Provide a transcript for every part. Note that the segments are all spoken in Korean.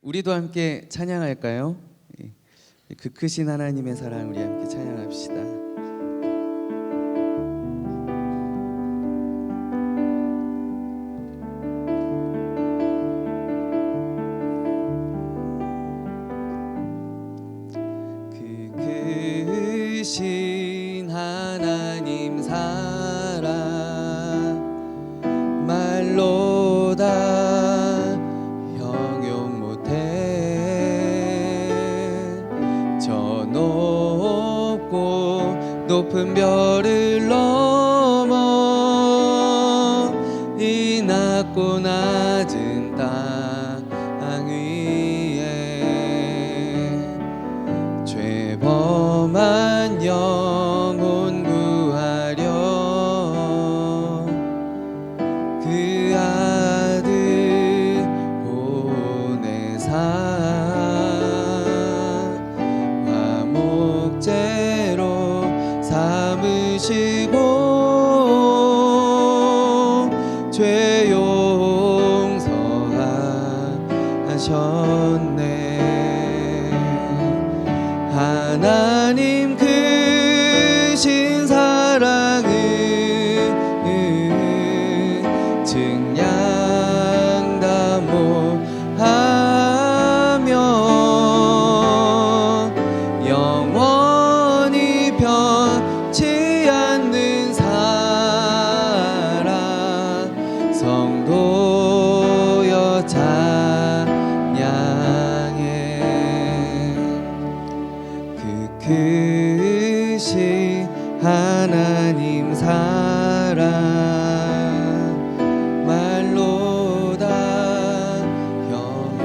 우리도 함께 찬양할까요? 그 크신 하나님의 사랑 우리 함께 찬양합시다. 그 크신 하나님 사랑 말로 다 형용 못해. 저 높고 높은 별을 넘어 이 낮고 낮은 땅 위에 죄범한 영혼 구하려 그 아들 보내사 화목제로 삼으시고 죄 용서하셨네. 하나님 크신 사랑은 증량다 못하며 영원히 변치 않는 사랑 성도여 찬양해. 그 크신 하나님 사랑 말로 다 형용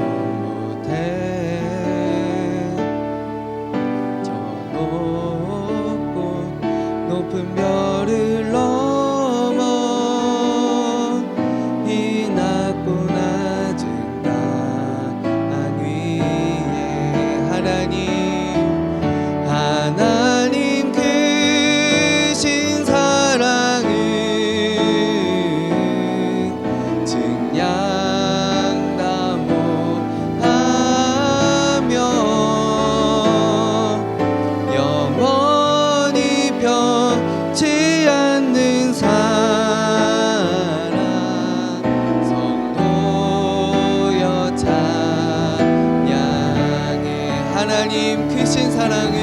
못해. 저 높고 높은 별을 넘어 이 낮고 낮은 땅 위에 하나님 크신 사랑은 증량다 못하며 영원히 변치 않는 사랑 성도여 찬양해. 하나님 크신 사랑은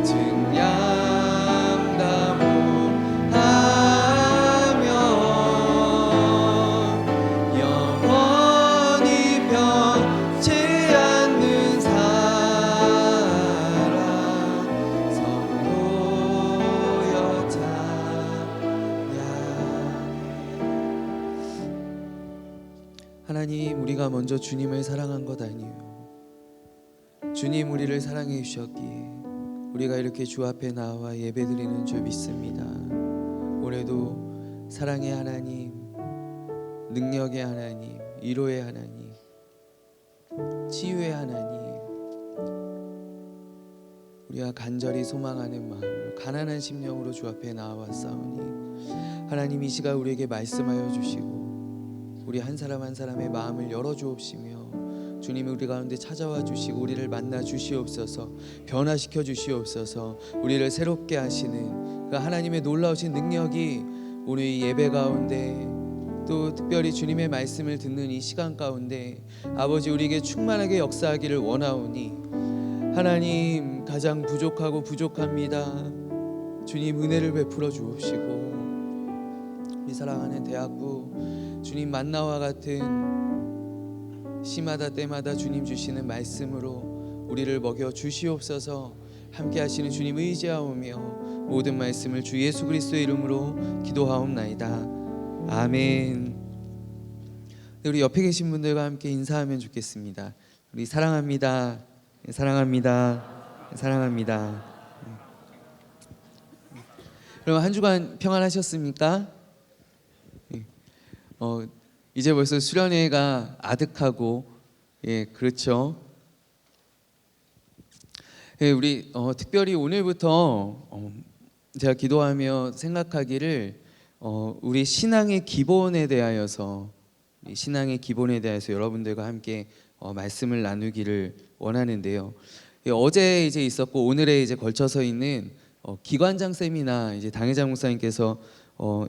증량다 못하며 영원히 변치 않는 사랑 성도여 찬양해. 하나님, 우리가 먼저 주님을 사랑한 것 아니에요. 주님 우리를 사랑해 주셨기에 우리가 이렇게 주 앞에 나와 예배드리는 줄 믿습니다. 올해도 사랑의 하나님, 능력의 하나님, 위로의 하나님, 치유의 하나님, 우리가 간절히 소망하는 마음으로 가난한 심령으로 주 앞에 나와왔사오니 하나님 이 시간 우리에게 말씀하여 주시고 우리 한 사람 한 사람의 마음을 열어주옵시며 주님이 우리 가운데 찾아와 주시고 우리를 만나 주시옵소서. 변화시켜 주시옵소서. 우리를 새롭게 하시는 그 하나님의 놀라우신 능력이 오늘 이 예배 가운데 또 특별히 주님의 말씀을 듣는 이 시간 가운데 아버지 우리에게 충만하게 역사하기를 원하오니 하나님 가장 부족하고 부족합니다. 주님 은혜를 베풀어 주옵시고 우리 사랑하는 대학부 주님 만나와 같은 시마다 때마다 주님 주시는 말씀으로 우리를 먹여 주시옵소서. 함께 하시는 주님 의지하오며 모든 말씀을 주 예수 그리스도의 이름으로 기도하옵나이다. 아멘. 우리 옆에 계신 분들과 함께 인사하면 좋겠습니다. 우리 사랑합니다. 사랑합니다. 사랑합니다. 여러분 한 주간 평안하셨습니까? 이제 벌써 수련회가 아득하고 그렇죠. 우리 특별히 오늘부터 제가 기도하며 생각하기를 우리 신앙의 기본에 대하여서 여러분들과 함께 말씀을 나누기를 원하는데요. 어제 이제 있었고 오늘에 이제 걸쳐서 있는 기관장 세미나 이제 당회장 목사님께서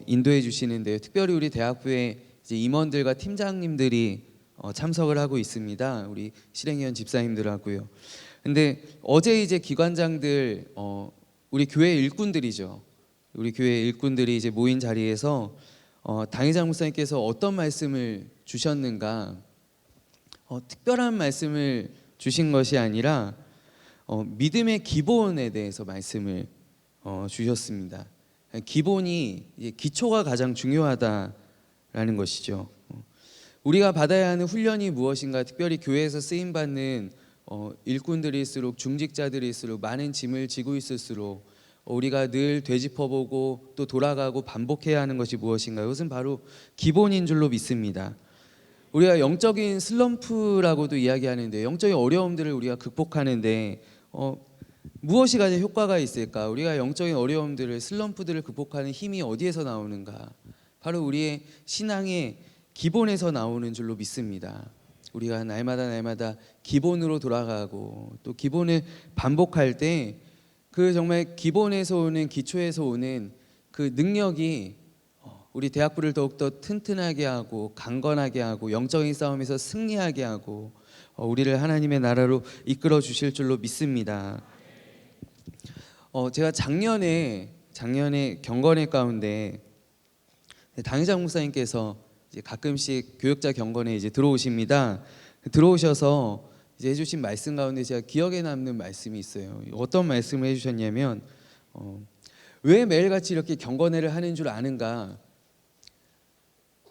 인도해 주시는데요. 특별히 우리 대학부의 이제 임원들과 팀장님들이 참석을 하고 있습니다. 우리 실행위원 집사님들하고요. 근데 어제 이제 기관장들 우리 교회 일꾼들이죠. 우리 교회 일꾼들이 이제 모인 자리에서 당회장 목사님께서 어떤 말씀을 주셨는가, 특별한 말씀을 주신 것이 아니라 믿음의 기본에 대해서 말씀을 주셨습니다. 기본이 기초가 가장 중요하다라는 것이죠. 우리가 받아야 하는 훈련이 무엇인가, 특별히 교회에서 쓰임 받는 일꾼들일수록, 중직자들일수록, 많은 짐을 지고 있을수록 우리가 늘 되짚어보고 또 돌아가고 반복해야 하는 것이 무엇인가, 이것은 바로 기본인 줄로 믿습니다. 우리가 영적인 슬럼프라고도 이야기하는데, 영적인 어려움들을 우리가 극복하는데 무엇이 가장 효과가 있을까? 우리가 영적인 어려움들을, 슬럼프들을 극복하는 힘이 어디에서 나오는가? 바로 우리의 신앙의 기본에서 나오는 줄로 믿습니다. 우리가 날마다 기본으로 돌아가고 또 기본을 반복할 때 그 정말 기본에서 오는, 기초에서 오는 그 능력이 우리 대학부를 더욱더 튼튼하게 하고 강건하게 하고 영적인 싸움에서 승리하게 하고 우리를 하나님의 나라로 이끌어 주실 줄로 믿습니다. 제가 작년에 경건회 가운데 당회장 목사님께서 이제 가끔씩 교역자 경건에 이제 들어오십니다. 들어오셔서 이제 해주신 말씀 가운데 제가 기억에 남는 말씀이 있어요. 어떤 말씀을 해주셨냐면 왜 매일같이 이렇게 경건회를 하는 줄 아는가?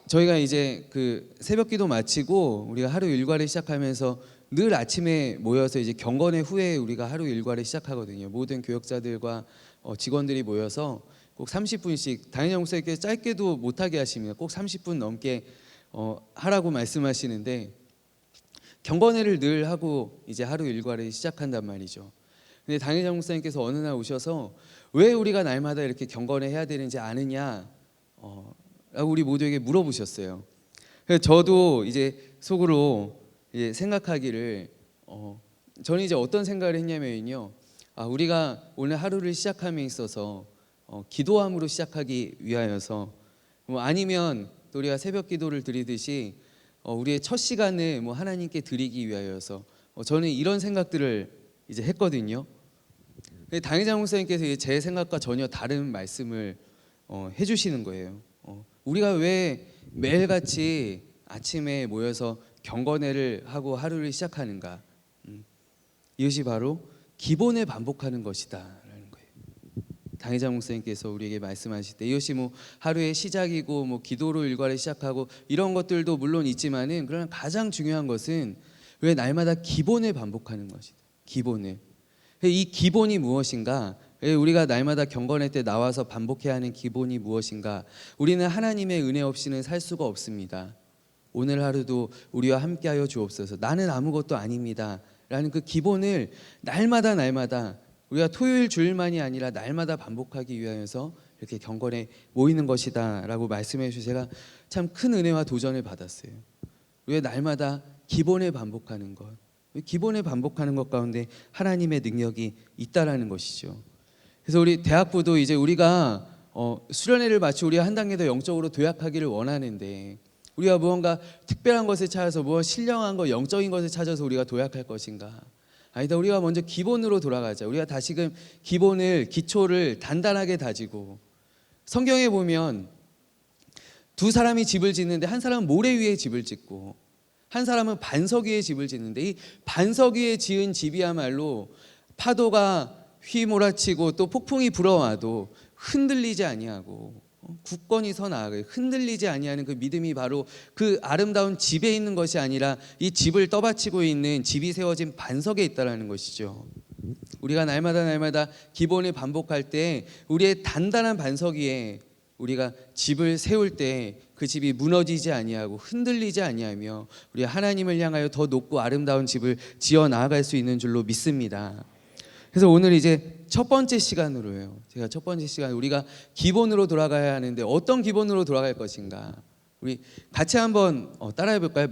저희가 이제 그 새벽기도 마치고 우리가 하루 일과를 시작하면서 늘 아침에 모여서 이제 경건회 후에 우리가 하루 일과를 시작하거든요. 모든 교역자들과 직원들이 모여서 꼭 30분씩, 당회장 목사님께서 짧게도 못하게 하십니다. 꼭 30분 넘게 하라고 말씀하시는데, 경건회를 늘 하고 이제 하루 일과를 시작한단 말이죠. 근데 당회장 목사님께서 어느 날 오셔서 왜 우리가 날마다 이렇게 경건회 해야 되는지 아느냐 라고 우리 모두에게 물어보셨어요. 그래서 저도 이제 속으로 이제 생각하기를 저는 이제 어떤 생각을 했냐면요, 우리가 오늘 하루를 시작함에 있어서 기도함으로 시작하기 위하여서, 아니면 또 우리가 새벽 기도를 드리듯이 우리의 첫 시간을 하나님께 드리기 위하여서, 저는 이런 생각들을 이제 했거든요. 당회장 목사님께서 제 생각과 전혀 다른 말씀을 해주시는 거예요. 우리가 왜 매일같이 아침에 모여서 경건회를 하고 하루를 시작하는가? 이것이 바로 기본을 반복하는 것이다 라는 거예요. 당회장 목사님께서 우리에게 말씀하실 때 이것이 하루의 시작이고 기도로 일과를 시작하고 이런 것들도 물론 있지만은, 그러나 가장 중요한 것은 왜 날마다 기본을 반복하는 것이다. 기본을. 이 기본이 무엇인가? 우리가 날마다 경건회 때 나와서 반복해야 하는 기본이 무엇인가? 우리는 하나님의 은혜 없이는 살 수가 없습니다. 오늘 하루도 우리와 함께하여 주옵소서. 나는 아무것도 아닙니다 라는 그 기본을 날마다 우리가 토요일 주일만이 아니라 날마다 반복하기 위하여서 이렇게 경건에 모이는 것이다 라고 말씀해 주셔서 제가 참 큰 은혜와 도전을 받았어요. 우리가 날마다 기본을 반복하는 것, 기본을 반복하는 것 가운데 하나님의 능력이 있다라는 것이죠. 그래서 우리 대학부도 이제 우리가 수련회를 마치고 우리가 한 단계 더 영적으로 도약하기를 원하는데, 우리가 무언가 특별한 것을 찾아서, 무언가 신령한 것, 영적인 것을 찾아서 우리가 도약할 것인가? 아니다. 우리가 먼저 기본으로 돌아가자. 우리가 다시금 기초를 단단하게 다지고, 성경에 보면 두 사람이 집을 짓는데 한 사람은 모래 위에 집을 짓고 한 사람은 반석 위에 집을 짓는데, 이 반석 위에 지은 집이야말로 파도가 휘몰아치고 또 폭풍이 불어와도 흔들리지 아니하고 굳건히 서 나아가요. 흔들리지 아니하는 그 믿음이 바로 그 아름다운 집에 있는 것이 아니라 이 집을 떠받치고 있는, 집이 세워진 반석에 있다라는 것이죠. 우리가 날마다 기본을 반복할 때 우리의 단단한 반석 위에 우리가 집을 세울 때 그 집이 무너지지 아니하고 흔들리지 아니하며 우리 하나님을 향하여 더 높고 아름다운 집을 지어 나아갈 수 있는 줄로 믿습니다. 그래서 오늘 이제 첫 번째 시간으로요. 제가 첫 번째 시간 우리가 기본으로 돌아가야 하는데 어떤 기본으로 돌아갈 것인가? 우리 같이 한번 따라해 볼까요?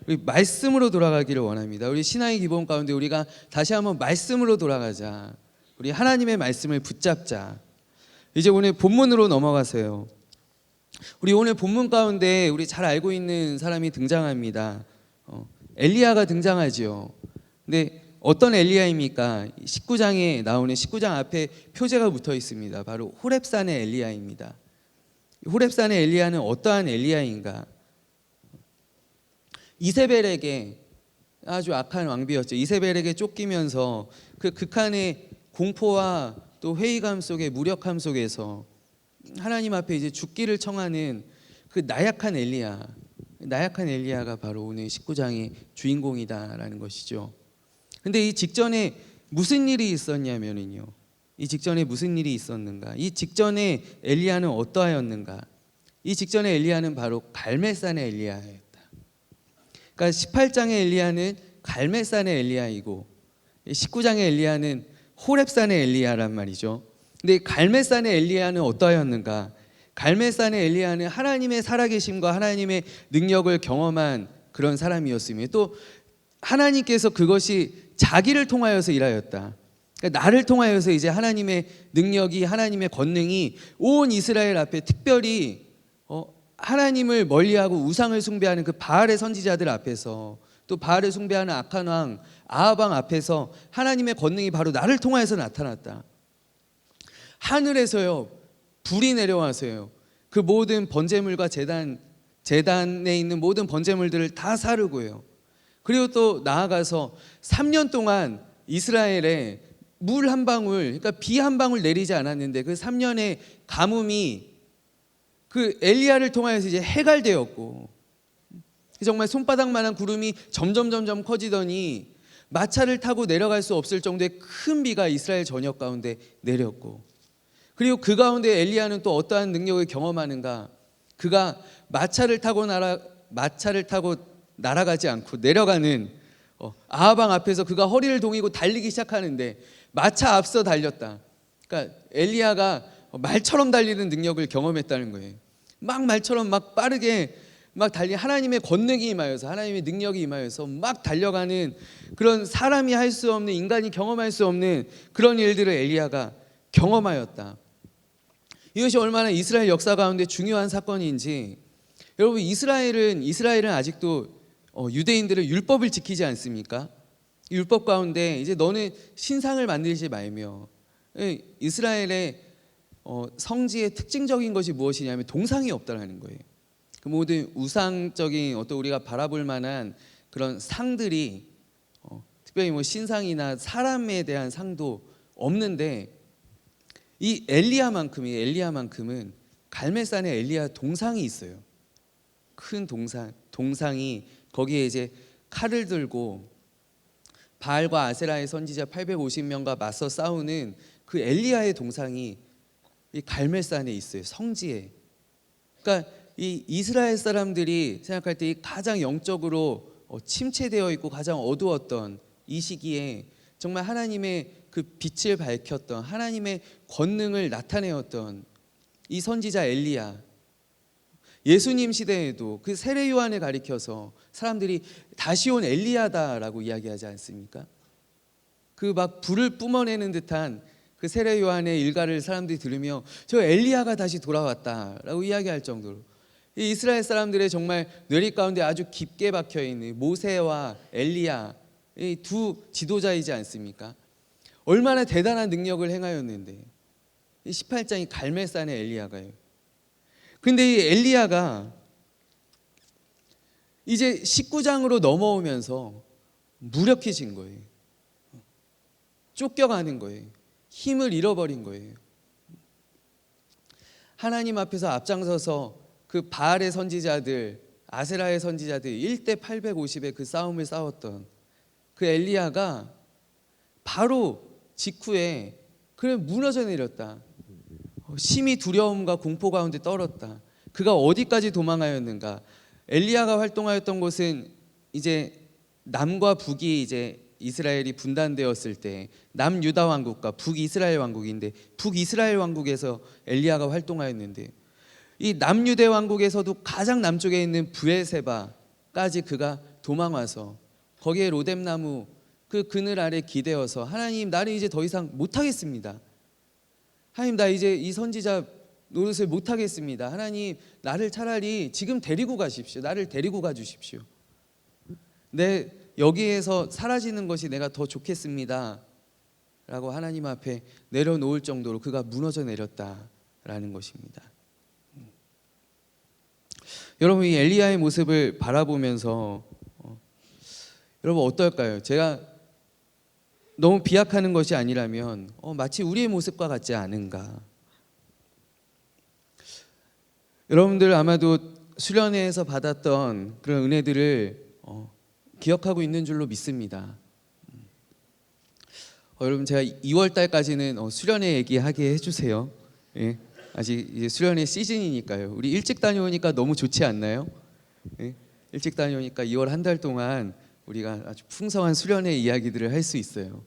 우리 말씀으로 돌아가기를 원합니다. 우리 신앙의 기본 가운데 우리가 다시 한번 말씀으로 돌아가자. 우리 하나님의 말씀을 붙잡자. 이제 오늘 본문으로 넘어가세요. 우리 오늘 본문 가운데 우리 잘 알고 있는 사람이 등장합니다. 엘리야가 등장하지요. 근데 어떤 엘리야입니까? 19장에 나오는 19장 앞에 표제가 붙어 있습니다. 바로 호렙산의 엘리야입니다. 호렙산의 엘리야는 어떠한 엘리야인가? 이세벨에게 아주 악한 왕비였죠. 이세벨에게 쫓기면서 그 극한의 공포와 또 회의감 속에 무력함 속에서 하나님 앞에 이제 죽기를 청하는 그 나약한 엘리야가 바로 오늘 19장의 주인공이다라는 것이죠. 근데 이 직전에 무슨 일이 있었냐면요. 이 직전에 무슨 일이 있었는가? 이 직전에 엘리야는 어떠하였는가? 이 직전에 엘리야는 바로 갈멜산의 엘리야였다. 그러니까 18장의 엘리야는 갈멜산의 엘리야이고 19장의 엘리야는 호렙산의 엘리야란 말이죠. 근데 갈멜산의 엘리야는 어떠하였는가? 갈멜산의 엘리야는 하나님의 살아계심과 하나님의 능력을 경험한 그런 사람이었으며 또 하나님께서 그것이 자기를 통하여서 일하였다. 그러니까 나를 통하여서 이제 하나님의 능력이 하나님의 권능이 온 이스라엘 앞에 특별히 하나님을 멀리하고 우상을 숭배하는 그 바알의 선지자들 앞에서 또 바알을 숭배하는 악한 왕 아합 왕 앞에서 하나님의 권능이 바로 나를 통하여서 나타났다. 하늘에서요 불이 내려와서요 그 모든 번제물과 제단에 있는 모든 번제물들을 다 사르고요. 그리고 또 나아가서 3년 동안 이스라엘에 물 한 방울, 그러니까 비 한 방울 내리지 않았는데 그 3년의 가뭄이 그 엘리야를 통하여서 이제 해갈되었고 정말 손바닥만한 구름이 점점 커지더니 마차를 타고 내려갈 수 없을 정도의 큰 비가 이스라엘 전역 가운데 내렸고 그리고 그 가운데 엘리야는 또 어떠한 능력을 경험하는가? 그가 마차를 타고 날아가지 않고 내려가는 아합 왕 앞에서 그가 허리를 동이고 달리기 시작하는데 마차 앞서 달렸다. 그러니까 엘리야가 말처럼 달리는 능력을 경험했다는 거예요. 막 말처럼 막 빠르게 막 달리 하나님의 권능이 임하여서 하나님의 능력이 임하여서 막 달려가는 그런 사람이 할 수 없는 인간이 경험할 수 없는 그런 일들을 엘리야가 경험하였다. 이것이 얼마나 이스라엘 역사 가운데 중요한 사건인지 여러분 이스라엘은 아직도 유대인들은 율법을 지키지 않습니까? 율법 가운데 이제 너는 신상을 만들지 말며 이스라엘의 성지의 특징적인 것이 무엇이냐면 동상이 없다라는 거예요. 그 모든 우상적인 어떤 우리가 바라볼 만한 그런 상들이 특별히 뭐 신상이나 사람에 대한 상도 없는데 이 엘리야만큼은 갈멜산에 엘리야 동상이 있어요. 큰 동상이 거기에 이제 칼을 들고 바알과 아세라의 선지자 850명과 맞서 싸우는 그 엘리야의 동상이 이 갈멜산에 있어요. 성지에. 그러니까 이 이스라엘 사람들이 생각할 때 가장 영적으로 침체되어 있고 가장 어두웠던 이 시기에 정말 하나님의 그 빛을 밝혔던 하나님의 권능을 나타내었던 이 선지자 엘리야, 예수님 시대에도 그 세례 요한을 가리켜서 사람들이 다시 온 엘리야다라고 이야기하지 않습니까? 그 막 불을 뿜어내는 듯한 그 세례 요한의 일가를 사람들이 들으며 저 엘리야가 다시 돌아왔다라고 이야기할 정도로 이 이스라엘 사람들의 정말 뇌리 가운데 아주 깊게 박혀 있는 모세와 엘리야 이 두 지도자이지 않습니까? 얼마나 대단한 능력을 행하였는데 이 18장이 갈멜산의 엘리야가요. 근데 이 엘리야가 이제 19장으로 넘어오면서 무력해진 거예요. 쫓겨가는 거예요. 힘을 잃어버린 거예요. 하나님 앞에서 앞장서서 그 바알의 선지자들, 아세라의 선지자들 1대 850의 그 싸움을 싸웠던 그 엘리야가 바로 직후에 그래 무너져 내렸다. 심히 두려움과 공포 가운데 떨었다. 그가 어디까지 도망하였는가? 엘리야가 활동하였던 곳은 이제 남과 북이 이제 이스라엘이 분단되었을 때 남유다 왕국과 북이스라엘 왕국인데 북이스라엘 왕국에서 엘리야가 활동하였는데 이 남유대 왕국에서도 가장 남쪽에 있는 브엘세바까지 그가 도망와서 거기에 로뎀나무 그 그늘 아래 기대어서 하나님 나는 이제 더 이상 못하겠습니다. 하나님 나 이제 이 선지자 노릇을 못하겠습니다. 하나님 나를 차라리 지금 데리고 가십시오. 나를 데리고 가주십시오. 내 여기에서 사라지는 것이 내가 더 좋겠습니다 라고 하나님 앞에 내려놓을 정도로 그가 무너져 내렸다라는 것입니다. 여러분 이 엘리야의 모습을 바라보면서 여러분 어떨까요? 제가 너무 비약하는 것이 아니라면 마치 우리의 모습과 같지 않은가. 여러분들 아마도 수련회에서 받았던 그런 은혜들을 기억하고 있는 줄로 믿습니다. 여러분 제가 2월 달까지는 수련회 얘기하게 해주세요. 예? 아직 이제 수련회 시즌이니까요. 우리 일찍 다녀오니까 너무 좋지 않나요? 예? 일찍 다녀오니까 2월 한 달 동안 우리가 아주 풍성한 수련회 이야기들을 할 수 있어요.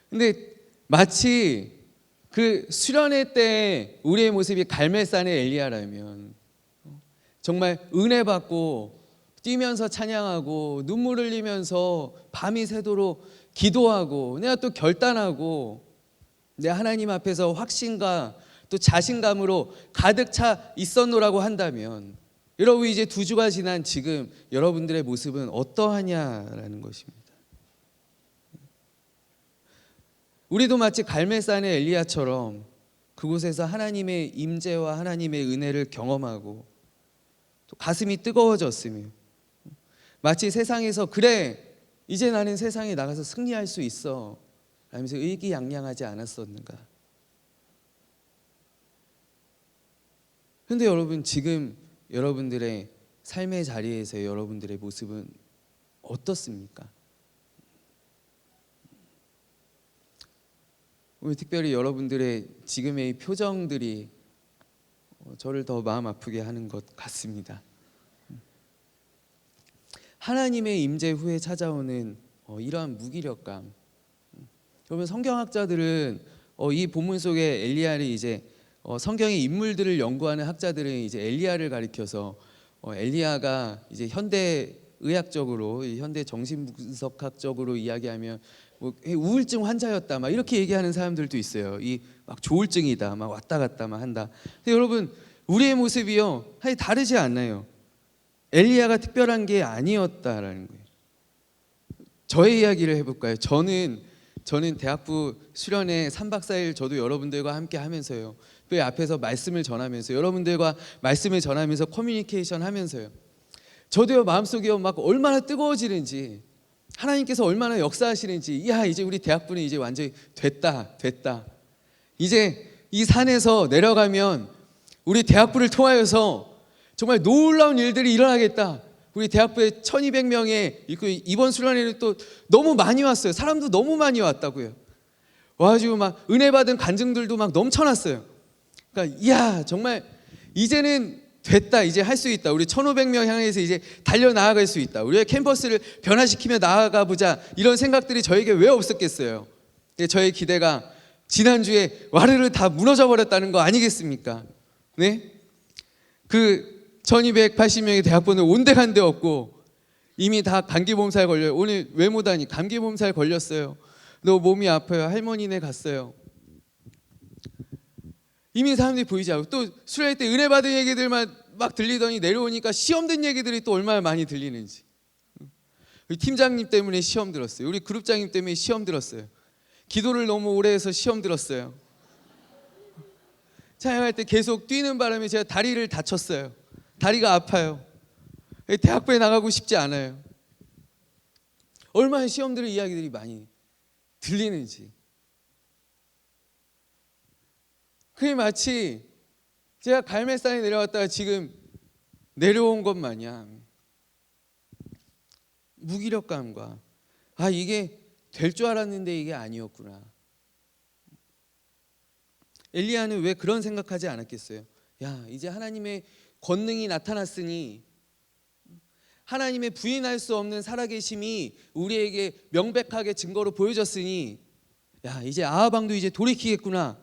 근데 마치 그 수련회 때 우리의 모습이 갈멜산의 엘리야라면 정말 은혜 받고 뛰면서 찬양하고 눈물 흘리면서 밤이 새도록 기도하고 내가 또 결단하고 내 하나님 앞에서 확신과 또 자신감으로 가득 차 있었노라고 한다면 여러분 이제 2주가 지난 지금 여러분들의 모습은 어떠하냐라는 것입니다. 우리도 마치 갈멜산의 엘리야처럼 그곳에서 하나님의 임재와 하나님의 은혜를 경험하고 또 가슴이 뜨거워졌으며 마치 세상에서 그래 이제 나는 세상에 나가서 승리할 수 있어 라면서 의기양양하지 않았었는가. 그런데 여러분 지금 여러분들의 삶의 자리에서 여러분들의 모습은 어떻습니까? 오늘 특별히 여러분들의 지금의 표정들이 저를 더 마음 아프게 하는 것 같습니다. 하나님의 임재 후에 찾아오는 이러한 무기력감. 여러분 성경학자들은 이 본문 속에 엘리야를 이제 성경의 인물들을 연구하는 학자들은 이제 엘리야를 가리켜서 엘리야가 이제 현대 의학적으로 현대 정신분석학적으로 이야기하면 뭐 우울증 환자였다 막 이렇게 얘기하는 사람들도 있어요. 이 막 조울증이다 막 왔다 갔다 막 한다. 근데 여러분 우리의 모습이요 사실 다르지 않나요? 엘리야가 특별한 게 아니었다라는 거예요. 저의 이야기를 해볼까요? 저는 대학부 수련회 3박 4일 저도 여러분들과 함께 하면서요. 또 앞에서 말씀을 전하면서 여러분들과 말씀을 전하면서 커뮤니케이션 하면서요. 저도요 마음속이요 막 얼마나 뜨거워지는지 하나님께서 얼마나 역사하시는지 야 이제 우리 대학부는 이제 완전히 됐다 이제 이 산에서 내려가면 우리 대학부를 통하여서 정말 놀라운 일들이 일어나겠다. 우리 대학부에 1200명의 이번 수련회는 또 너무 많이 왔어요. 사람도 너무 많이 왔다고요. 와가지고 막 은혜 받은 간증들도 막 넘쳐났어요. 그러니까 이야 정말 이제는 됐다. 이제 할 수 있다. 우리 1500명 향해서 이제 달려나아갈 수 있다. 우리의 캠퍼스를 변화시키며 나아가 보자. 이런 생각들이 저에게 왜 없었겠어요. 저의 기대가 지난주에 와르르 다 무너져 버렸다는 거 아니겠습니까? 네? 그 1280명의 대학부는 온데간데 없고 이미 다 감기 몸살 걸려요. 오늘 왜 못 하니? 감기 몸살 걸렸어요. 너 몸이 아파요. 할머니네 갔어요. 이미 사람들이 보이지 않고 또 수련회 때 은혜 받은 얘기들만 막 들리더니 내려오니까 시험 든 얘기들이 또 얼마나 많이 들리는지. 우리 팀장님 때문에 시험 들었어요. 우리 그룹장님 때문에 시험 들었어요. 기도를 너무 오래 해서 시험 들었어요. 찬양할 때 계속 뛰는 바람에 제가 다리를 다쳤어요. 다리가 아파요. 대학부에 나가고 싶지 않아요. 얼마나 시험들의 이야기들이 많이 들리는지. 그게 마치 제가 갈멜산에 내려왔다가 지금 내려온 것 마냥 무기력감과 이게 될 줄 알았는데 이게 아니었구나. 엘리야는 왜 그런 생각하지 않았겠어요? 야 이제 하나님의 권능이 나타났으니 하나님의 부인할 수 없는 살아계심이 우리에게 명백하게 증거로 보여졌으니 야, 이제 아합 왕도 이제 돌이키겠구나.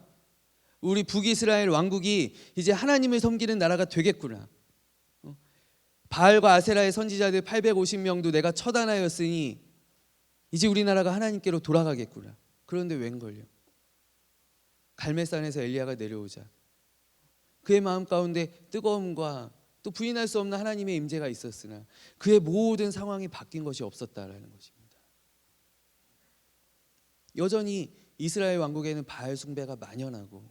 우리 북이스라엘 왕국이 이제 하나님을 섬기는 나라가 되겠구나. 바알과 아세라의 선지자들 850명도 내가 처단하였으니 이제 우리나라가 하나님께로 돌아가겠구나. 그런데 웬걸요? 갈멜산에서 엘리야가 내려오자 그의 마음 가운데 뜨거움과 또 부인할 수 없는 하나님의 임재가 있었으나 그의 모든 상황이 바뀐 것이 없었다라는 것입니다. 여전히 이스라엘 왕국에는 바알 숭배가 만연하고,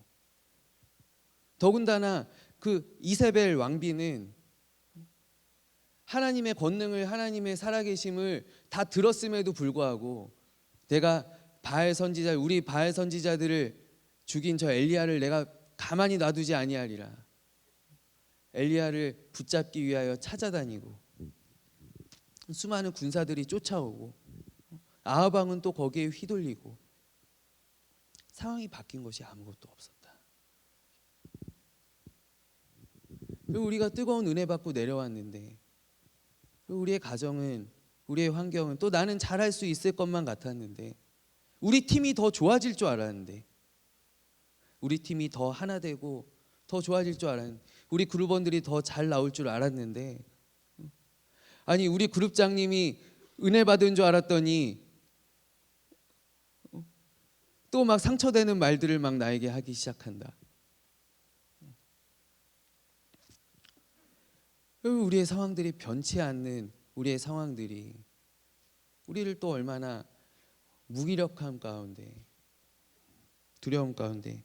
더군다나 그 이세벨 왕비는 하나님의 권능을, 하나님의 살아계심을 다 들었음에도 불구하고 내가 바알 선지자, 우리 바알 선지자들을 죽인 저 엘리야를 내가 가만히 놔두지 아니하리라. 엘리야를 붙잡기 위하여 찾아다니고 수많은 군사들이 쫓아오고 아합 왕은 또 거기에 휘둘리고 상황이 바뀐 것이 아무것도 없었다. 우리가 뜨거운 은혜 받고 내려왔는데 우리의 가정은, 우리의 환경은, 또 나는 잘할 수 있을 것만 같았는데, 우리 팀이 더 좋아질 줄 알았는데, 우리 팀이 더 하나 되고 더 좋아질 줄 알았는데, 우리 그룹원들이 더 잘 나올 줄 알았는데, 아니 우리 그룹장님이 은혜 받은 줄 알았더니 또 막 상처되는 말들을 막 나에게 하기 시작한다. 우리의 상황들이 변치 않는 우리의 상황들이 우리를 또 얼마나 무기력함 가운데, 두려움 가운데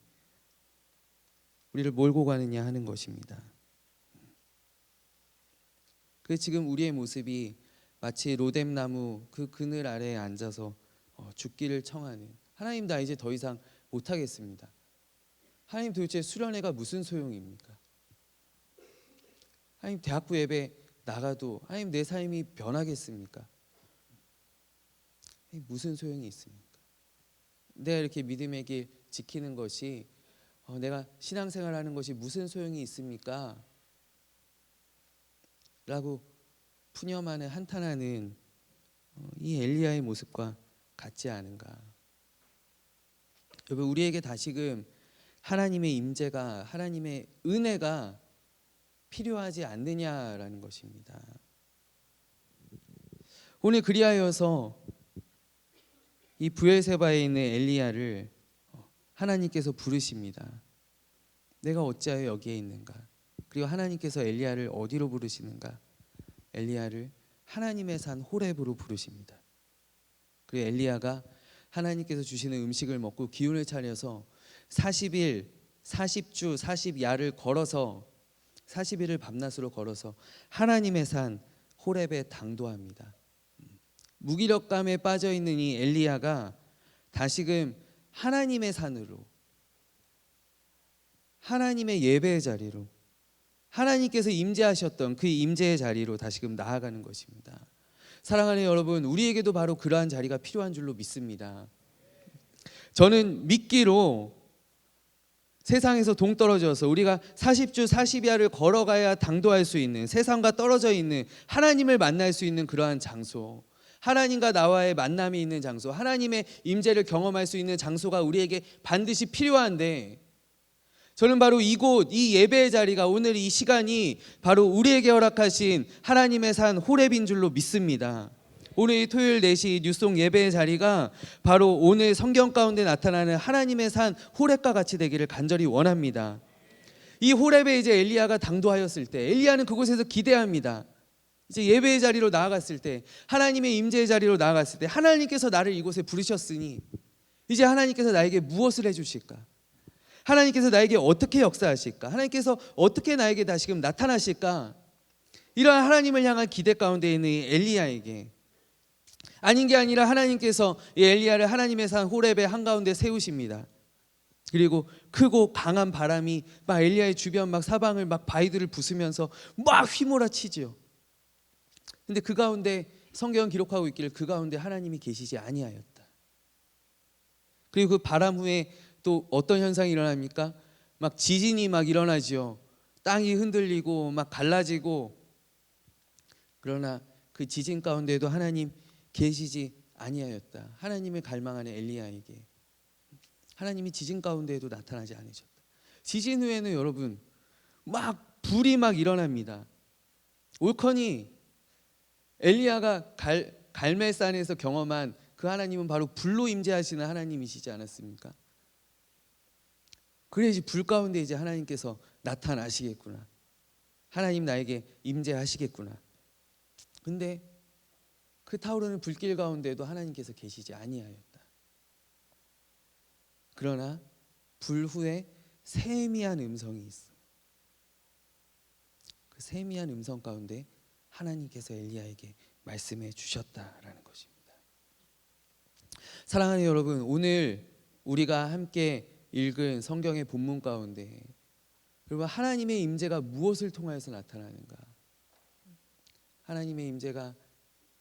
우리를 몰고 가느냐 하는 것입니다. 그 지금 우리의 모습이 마치 로뎀나무 그 그늘 아래에 앉아서 죽기를 청하는, 하나님 나 이제 더 이상 못하겠습니다. 하나님 도대체 수련회가 무슨 소용입니까? 하나님 대학부 예배 나가도 하나님 내 삶이 변하겠습니까? 무슨 소용이 있습니까? 내가 이렇게 믿음의 길 지키는 것이, 내가 신앙생활하는 것이 무슨 소용이 있습니까? 라고 푸념하는, 한탄하는 이 엘리야의 모습과 같지 않은가? 여러분, 우리에게 다시금 하나님의 임재가, 하나님의 은혜가 필요하지 않느냐라는 것입니다. 오늘 그리하여서 이 브엘세바에 있는 엘리야를 하나님께서 부르십니다. 내가 어찌하여 여기에 있는가? 그리고 하나님께서 엘리야를 어디로 부르시는가? 엘리야를 하나님의 산 호렙으로 부르십니다. 그리고 엘리야가 하나님께서 주시는 음식을 먹고 기운을 차려서 40일, 40주, 40야를 걸어서 40일을 밤낮으로 걸어서 하나님의 산 호렙에 당도합니다. 무기력감에 빠져 있는 이 엘리야가 다시금 하나님의 산으로, 하나님의 예배의 자리로, 하나님께서 임재하셨던 그 임재의 자리로 다시금 나아가는 것입니다. 사랑하는 여러분, 우리에게도 바로 그러한 자리가 필요한 줄로 믿습니다. 저는 믿기로 세상에서 동떨어져서 우리가 40주 40야를 걸어가야 당도할 수 있는, 세상과 떨어져 있는 하나님을 만날 수 있는 그러한 장소, 하나님과 나와의 만남이 있는 장소, 하나님의 임재를 경험할 수 있는 장소가 우리에게 반드시 필요한데, 저는 바로 이곳, 이 예배의 자리가, 오늘 이 시간이 바로 우리에게 허락하신 하나님의 산 호렙인 줄로 믿습니다. 오늘 이 토요일 4시 뉴송 예배의 자리가 바로 오늘 성경 가운데 나타나는 하나님의 산 호렙과 같이 되기를 간절히 원합니다. 이 호렙에 이제 엘리야가 당도하였을 때, 엘리야는 그곳에서 기대합니다. 이제 예배의 자리로 나아갔을 때, 하나님의 임재의 자리로 나아갔을 때, 하나님께서 나를 이곳에 부르셨으니 이제 하나님께서 나에게 무엇을 해주실까? 하나님께서 나에게 어떻게 역사하실까? 하나님께서 어떻게 나에게 다시금 나타나실까? 이러한 하나님을 향한 기대 가운데 있는 이 엘리야에게, 아닌 게 아니라 하나님께서 이 엘리야를 하나님의 산 호렙의 한가운데 세우십니다. 그리고 크고 강한 바람이 막 엘리야의 주변 막 사방을 막 바위들을 부수면서 막 휘몰아치죠. 근데 그 가운데 성경은 기록하고 있기를 그 가운데 하나님이 계시지 아니하였다. 그리고 그 바람 후에 또 어떤 현상이 일어납니까? 막 지진이 막 일어나죠. 땅이 흔들리고 막 갈라지고. 그러나 그 지진 가운데에도 하나님 계시지 아니하였다. 하나님을 갈망하는 엘리야에게 하나님이 지진 가운데에도 나타나지 않으셨다. 지진 후에는 여러분 막 불이 막 일어납니다. 올커니 엘리야가 갈멜산에서 경험한 그 하나님은 바로 불로 임재하시는 하나님이시지 않았습니까? 그래 이제 불 가운데 이제 하나님께서 나타나시겠구나. 하나님 나에게 임재하시겠구나. 근데 그 타오르는 불길 가운데도 하나님께서 계시지 아니하였다. 그러나 불 후에 세미한 음성이 있어. 그 세미한 음성 가운데 하나님께서 엘리야에게 말씀해 주셨다라는 것입니다. 사랑하는 여러분, 오늘 우리가 함께 읽은 성경의 본문 가운데 여러분 하나님의 임재가 무엇을 통하여서 나타나는가? 하나님의 임재가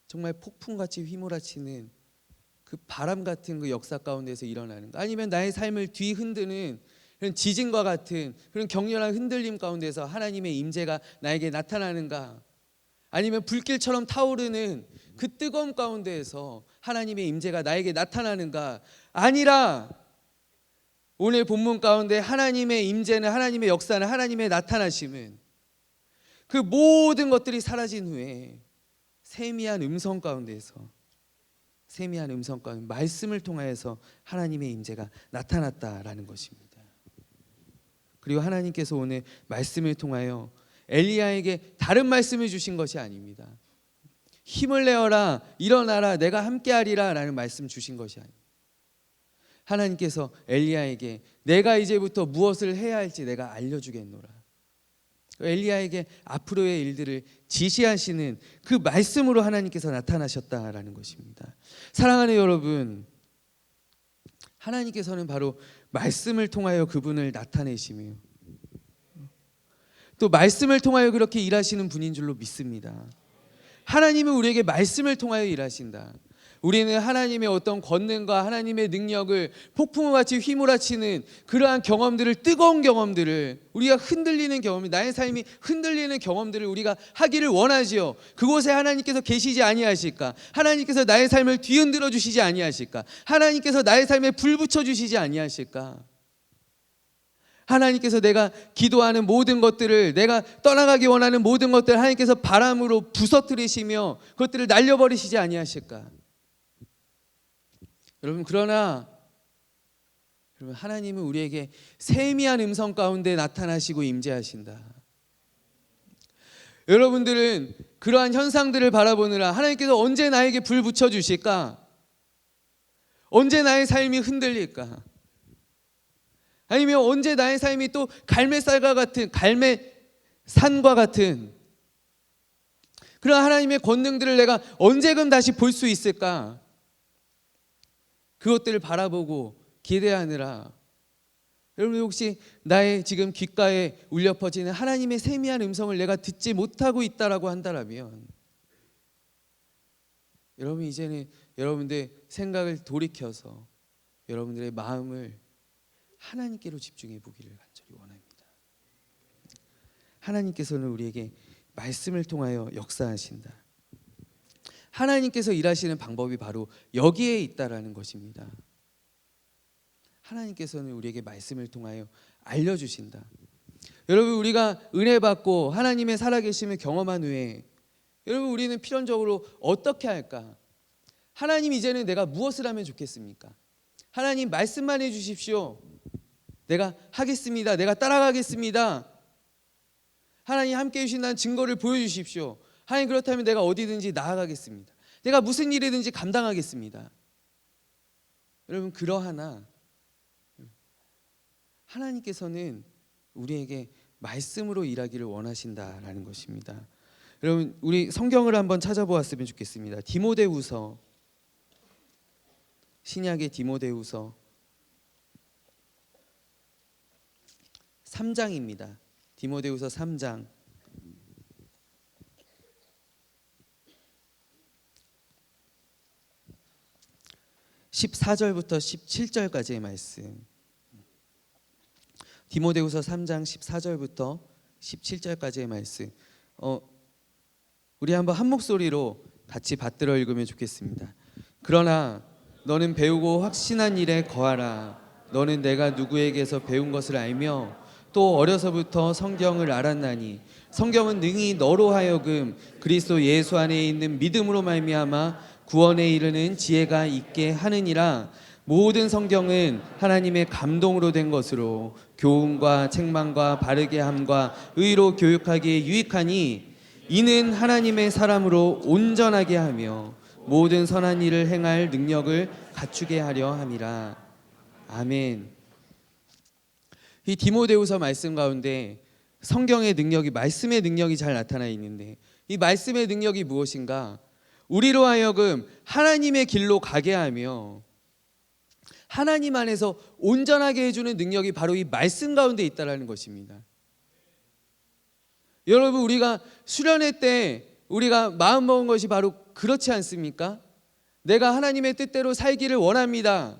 정말 폭풍같이 휘몰아치는 그 바람 같은 그 역사 가운데서 일어나는가? 아니면 나의 삶을 뒤흔드는 그런 지진과 같은 그런 격렬한 흔들림 가운데서 하나님의 임재가 나에게 나타나는가? 아니면 불길처럼 타오르는 그 뜨거움 가운데에서 하나님의 임재가 나에게 나타나는가? 아니라 오늘 본문 가운데 하나님의 임재는, 하나님의 역사는, 하나님의 나타나심은 그 모든 것들이 사라진 후에 세미한 음성 가운데에서, 세미한 음성 가운데 말씀을 통하여서 하나님의 임재가 나타났다라는 것입니다. 그리고 하나님께서 오늘 말씀을 통하여 엘리야에게 다른 말씀을 주신 것이 아닙니다. 힘을 내어라, 일어나라, 내가 함께하리라 라는 말씀 주신 것이 아닙니다. 하나님께서 엘리야에게 내가 이제부터 무엇을 해야 할지 내가 알려주겠노라. 엘리야에게 앞으로의 일들을 지시하시는 그 말씀으로 하나님께서 나타나셨다라는 것입니다. 사랑하는 여러분, 하나님께서는 바로 말씀을 통하여 그분을 나타내시며 또 말씀을 통하여 그렇게 일하시는 분인 줄로 믿습니다. 하나님은 우리에게 말씀을 통하여 일하신다. 우리는 하나님의 어떤 권능과 하나님의 능력을 폭풍과 같이 휘몰아치는 그러한 경험들을, 뜨거운 경험들을, 우리가 흔들리는 경험, 나의 삶이 흔들리는 경험들을 우리가 하기를 원하지요. 그곳에 하나님께서 계시지 아니하실까? 하나님께서 나의 삶을 뒤흔들어 주시지 아니하실까? 하나님께서 나의 삶에 불 붙여 주시지 아니하실까? 하나님께서 내가 기도하는 모든 것들을, 내가 떠나가기 원하는 모든 것들을 하나님께서 바람으로 부서뜨리시며 그것들을 날려버리시지 아니하실까? 여러분, 그러나 여러분, 하나님은 우리에게 세미한 음성 가운데 나타나시고 임재하신다. 여러분들은 그러한 현상들을 바라보느라 하나님께서 언제 나에게 불 붙여주실까? 언제 나의 삶이 흔들릴까? 아니면 언제 나의 삶이 또 갈매산과 같은 그런 하나님의 권능들을 내가 언제금 다시 볼 수 있을까? 그것들을 바라보고 기대하느라 여러분, 혹시 나의 지금 귓가에 울려 퍼지는 하나님의 세미한 음성을 내가 듣지 못하고 있다라고 한다면 여러분, 이제는 여러분들의 생각을 돌이켜서 여러분들의 마음을 하나님께로 집중해 보기를 간절히 원합니다. 하나님께서는 우리에게 말씀을 통하여 역사하신다. 하나님께서 일하시는 방법이 바로 여기에 있다라는 것입니다. 하나님께서는 우리에게 말씀을 통하여 알려주신다. 여러분, 우리가 은혜 받고 하나님의 살아계심을 경험한 후에 여러분, 우리는 필연적으로 어떻게 할까? 하나님, 이제는 내가 무엇을 하면 좋겠습니까? 하나님, 말씀만 해주십시오. 내가 하겠습니다. 내가 따라가겠습니다. 하나님, 함께 해주신다는 증거를 보여주십시오. 하나님, 그렇다면 내가 어디든지 나아가겠습니다. 내가 무슨 일이든지 감당하겠습니다. 여러분, 그러하나 하나님께서는 우리에게 말씀으로 일하기를 원하신다라는 것입니다. 여러분, 우리 성경을 한번 찾아보았으면 좋겠습니다. 디모데후서, 신약의 디모데후서 3장입니다. 디모데후서 3장 14절부터 17절까지의 말씀. 디모데후서 3장 14절부터 17절까지의 말씀. 우리 한번 한 목소리로 같이 받들어 읽으면 좋겠습니다. 그러나 너는 배우고 확신한 일에 거하라. 너는 내가 누구에게서 배운 것을 알며 또 어려서부터 성경을 알았나니 성경은 능히 너로 하여금 그리스도 예수 안에 있는 믿음으로 말미암아 구원에 이르는 지혜가 있게 하느니라. 모든 성경은 하나님의 감동으로 된 것으로 교훈과 책망과 바르게 함과 의로 교육하기에 유익하니 이는 하나님의 사람으로 온전하게 하며 모든 선한 일을 행할 능력을 갖추게 하려 함이라. 아멘. 이 디모데후서 말씀 가운데 성경의 능력이, 말씀의 능력이 잘 나타나 있는데, 이 말씀의 능력이 무엇인가? 우리로 하여금 하나님의 길로 가게 하며 하나님 안에서 온전하게 해주는 능력이 바로 이 말씀 가운데 있다는 것입니다. 여러분, 우리가 수련회 때 우리가 마음먹은 것이 바로 그렇지 않습니까? 내가 하나님의 뜻대로 살기를 원합니다.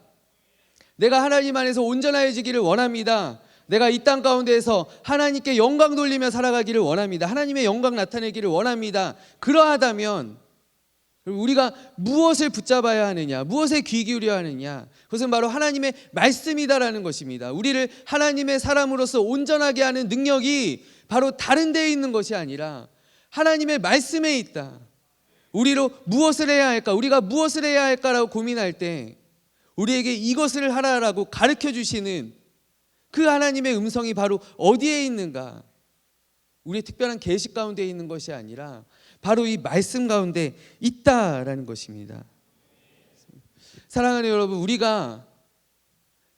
내가 하나님 안에서 온전해지기를 원합니다. 내가 이 땅 가운데에서 하나님께 영광 돌리며 살아가기를 원합니다. 하나님의 영광 나타내기를 원합니다. 그러하다면 우리가 무엇을 붙잡아야 하느냐, 무엇에 귀 기울여야 하느냐, 그것은 바로 하나님의 말씀이다라는 것입니다. 우리를 하나님의 사람으로서 온전하게 하는 능력이 바로 다른 데에 있는 것이 아니라 하나님의 말씀에 있다. 우리로 무엇을 해야 할까, 우리가 무엇을 해야 할까라고 고민할 때 우리에게 이것을 하라라고 가르쳐 주시는 그 하나님의 음성이 바로 어디에 있는가? 우리의 특별한 계시 가운데 있는 것이 아니라 바로 이 말씀 가운데 있다라는 것입니다. 사랑하는 여러분, 우리가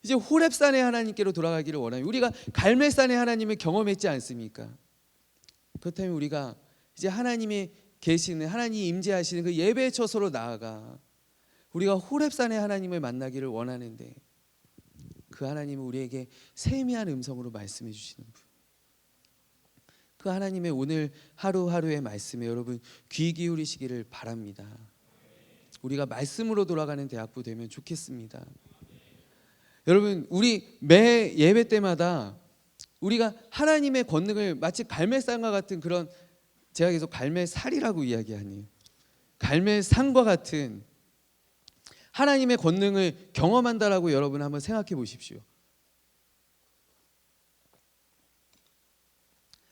이제 호렙산의 하나님께로 돌아가기를 원합니다. 우리가 갈멜산의 하나님을 경험했지 않습니까? 그렇다면 우리가 이제 하나님의 계시는, 하나님이 임재하시는 그 예배의 처소로 나아가 우리가 호렙산의 하나님을 만나기를 원하는데, 그 하나님은 우리에게 세미한 음성으로 말씀해 주시는 분, 그 하나님의 오늘 하루하루의 말씀에 여러분 귀 기울이시기를 바랍니다. 우리가 말씀으로 돌아가는 대학부 되면 좋겠습니다. 여러분, 우리 매 예배 때마다 우리가 하나님의 권능을 마치 갈멜산과 같은 그런, 제가 계속 갈멜살이라고 이야기하네요. 갈멜산과 같은 하나님의 권능을 경험한다라고 여러분 한번 생각해 보십시오.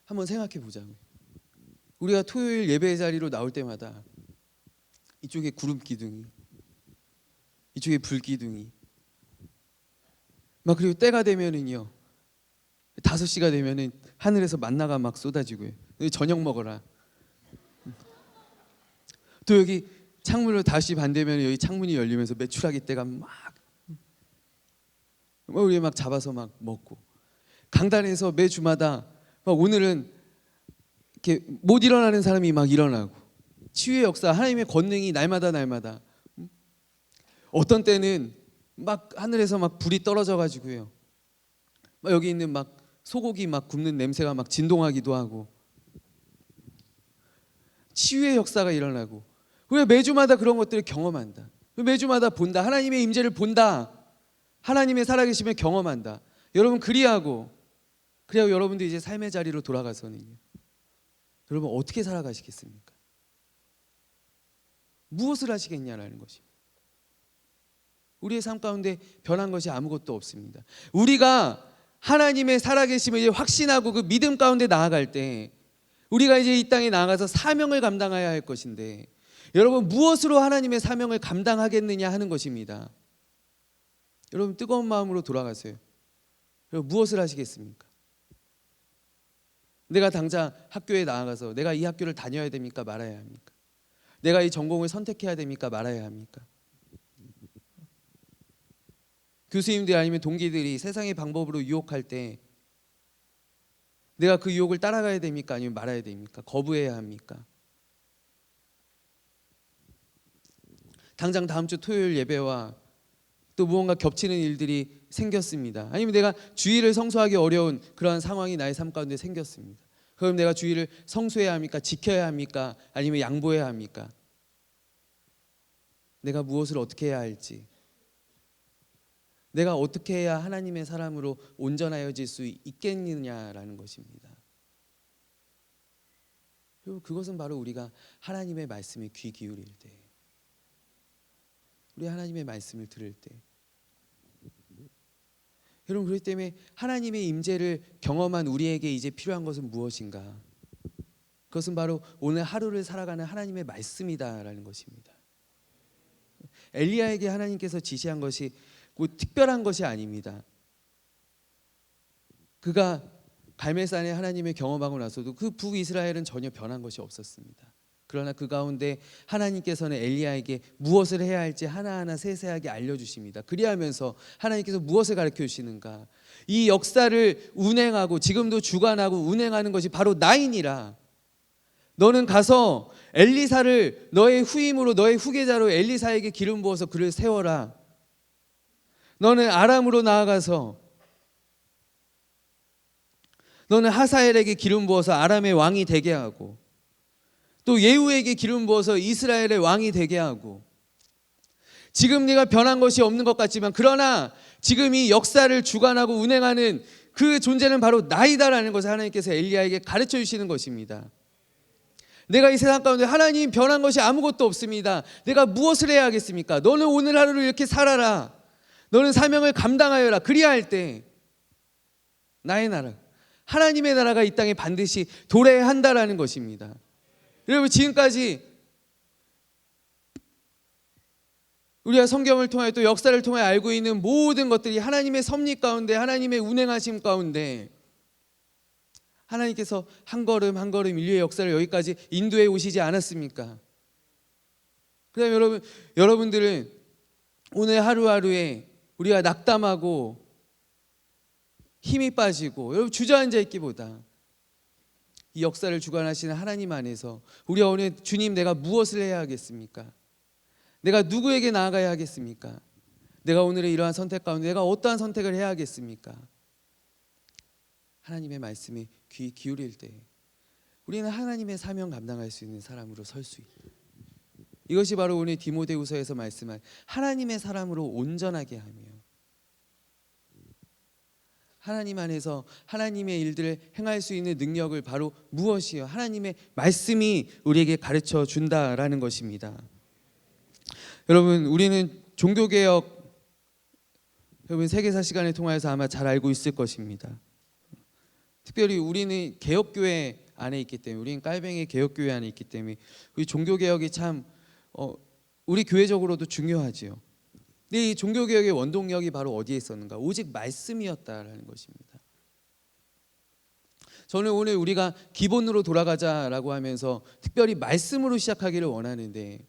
한번 생각해 보자고요. 우리가 토요일 예배 자리로 나올 때마다 이쪽에 구름 기둥이, 이쪽에 불 기둥이, 막 그리고 때가 되면은요 5시가 되면은 하늘에서 만나가 막 쏟아지고요. 저녁 먹어라. 또 여기 창문으로 다시 반대면 여기 창문이 열리면서 메추라기 떼가 막 우리 막 잡아서 막 먹고, 강단에서 매 주마다 막 오늘은 이렇게 못 일어나는 사람이 막 일어나고, 치유의 역사, 하나님의 권능이 날마다 어떤 때는 막 하늘에서 막 불이 떨어져 가지고요, 막 여기 있는 막 소고기 막 굽는 냄새가 막 진동하기도 하고, 치유의 역사가 일어나고, 우리가 매주마다 그런 것들을 경험한다. 매주마다 본다. 하나님의 임재를 본다. 하나님의 살아계심을 경험한다. 여러분, 그리하고 여러분도 이제 삶의 자리로 돌아가서는요, 여러분 어떻게 살아가시겠습니까? 무엇을 하시겠냐라는 것입니다. 우리의 삶 가운데 변한 것이 아무것도 없습니다. 우리가 하나님의 살아계심을 이제 확신하고 그 믿음 가운데 나아갈 때 우리가 이제 이 땅에 나아가서 사명을 감당해야 할 것인데, 여러분 무엇으로 하나님의 사명을 감당하겠느냐 하는 것입니다. 여러분 뜨거운 마음으로 돌아가세요. 여러분 무엇을 하시겠습니까? 내가 당장 학교에 나아가서 내가 이 학교를 다녀야 됩니까? 말아야 합니까? 내가 이 전공을 선택해야 됩니까? 말아야 합니까? 교수님들 아니면 동기들이 세상의 방법으로 유혹할 때 내가 그 유혹을 따라가야 됩니까? 아니면 말아야 됩니까? 거부해야 합니까? 당장 다음 주 토요일 예배와 또 무언가 겹치는 일들이 생겼습니다. 아니면 내가 주일을 성수하기 어려운 그러한 상황이 나의 삶 가운데 생겼습니다. 그럼 내가 주일을 성수해야 합니까? 지켜야 합니까? 아니면 양보해야 합니까? 내가 무엇을 어떻게 해야 할지, 내가 어떻게 해야 하나님의 사람으로 온전하여질 수 있겠느냐라는 것입니다. 그리고 그것은 바로 우리가 하나님의 말씀에 귀 기울일 때, 우리 하나님의 말씀을 들을 때. 여러분, 그렇기 때문에 하나님의 임재를 경험한 우리에게 이제 필요한 것은 무엇인가? 그것은 바로 오늘 하루를 살아가는 하나님의 말씀이다라는 것입니다. 엘리야에게 하나님께서 지시한 것이 뭐 특별한 것이 아닙니다. 그가 갈멜산에 하나님을 경험하고 나서도 그 북이스라엘은 전혀 변한 것이 없었습니다. 그러나 그 가운데 하나님께서는 엘리야에게 무엇을 해야 할지 하나하나 세세하게 알려주십니다. 그리하면서 하나님께서 무엇을 가르쳐 주시는가? 이 역사를 운행하고 지금도 주관하고 운행하는 것이 바로 나이니라. 너는 가서 엘리사를 너의 후임으로, 너의 후계자로 엘리사에게 기름 부어서 그를 세워라. 너는 아람으로 나아가서 너는 하사엘에게 기름 부어서 아람의 왕이 되게 하고, 또 예후에게 기름 부어서 이스라엘의 왕이 되게 하고, 지금 네가 변한 것이 없는 것 같지만 그러나 지금 이 역사를 주관하고 운행하는 그 존재는 바로 나이다라는 것을 하나님께서 엘리야에게 가르쳐 주시는 것입니다. 내가 이 세상 가운데 하나님 변한 것이 아무것도 없습니다. 내가 무엇을 해야 하겠습니까? 너는 오늘 하루를 이렇게 살아라. 너는 사명을 감당하여라. 그리할 때 나의 나라, 하나님의 나라가 이 땅에 반드시 도래해야 한다라는 것입니다. 여러분, 지금까지 우리가 성경을 통하여 또 역사를 통하여 알고 있는 모든 것들이 하나님의 섭리 가운데, 하나님의 운행하심 가운데 하나님께서 한 걸음 한 걸음 인류의 역사를 여기까지 인도해 오시지 않았습니까? 그다음에 여러분들은 오늘 하루하루에 우리가 낙담하고 힘이 빠지고 여러분 주저앉아 있기보다 이 역사를 주관하시는 하나님 안에서 우리가 오늘 주님, 내가 무엇을 해야 하겠습니까? 내가 누구에게 나아가야 하겠습니까? 내가 오늘의 이러한 선택 가운데 내가 어떠한 선택을 해야 하겠습니까? 하나님의 말씀에 귀 기울일 때 우리는 하나님의 사명 감당할 수 있는 사람으로 설 수 있다. 이것이 바로 오늘 디모데후서에서 말씀한 하나님의 사람으로 온전하게 하며 하나님 안에서 하나님의 일들을 행할 수 있는 능력을 바로 무엇이요? 하나님의 말씀이 우리에게 가르쳐 준다라는 것입니다. 여러분, 우리는 종교개혁, 여러분 세계사 시간을 통해서 아마 잘 알고 있을 것입니다. 특별히 우리는 개혁교회 안에 있기 때문에, 우리는 깔뱅이 개혁교회 안에 있기 때문에 우리 종교개혁이 참 우리 교회적으로도 중요하지요. 근데 이 종교개혁의 원동력이 바로 어디에 있었는가? 오직 말씀이었다라는 것입니다. 저는 오늘 우리가 기본으로 돌아가자라고 하면서 특별히 말씀으로 시작하기를 원하는데,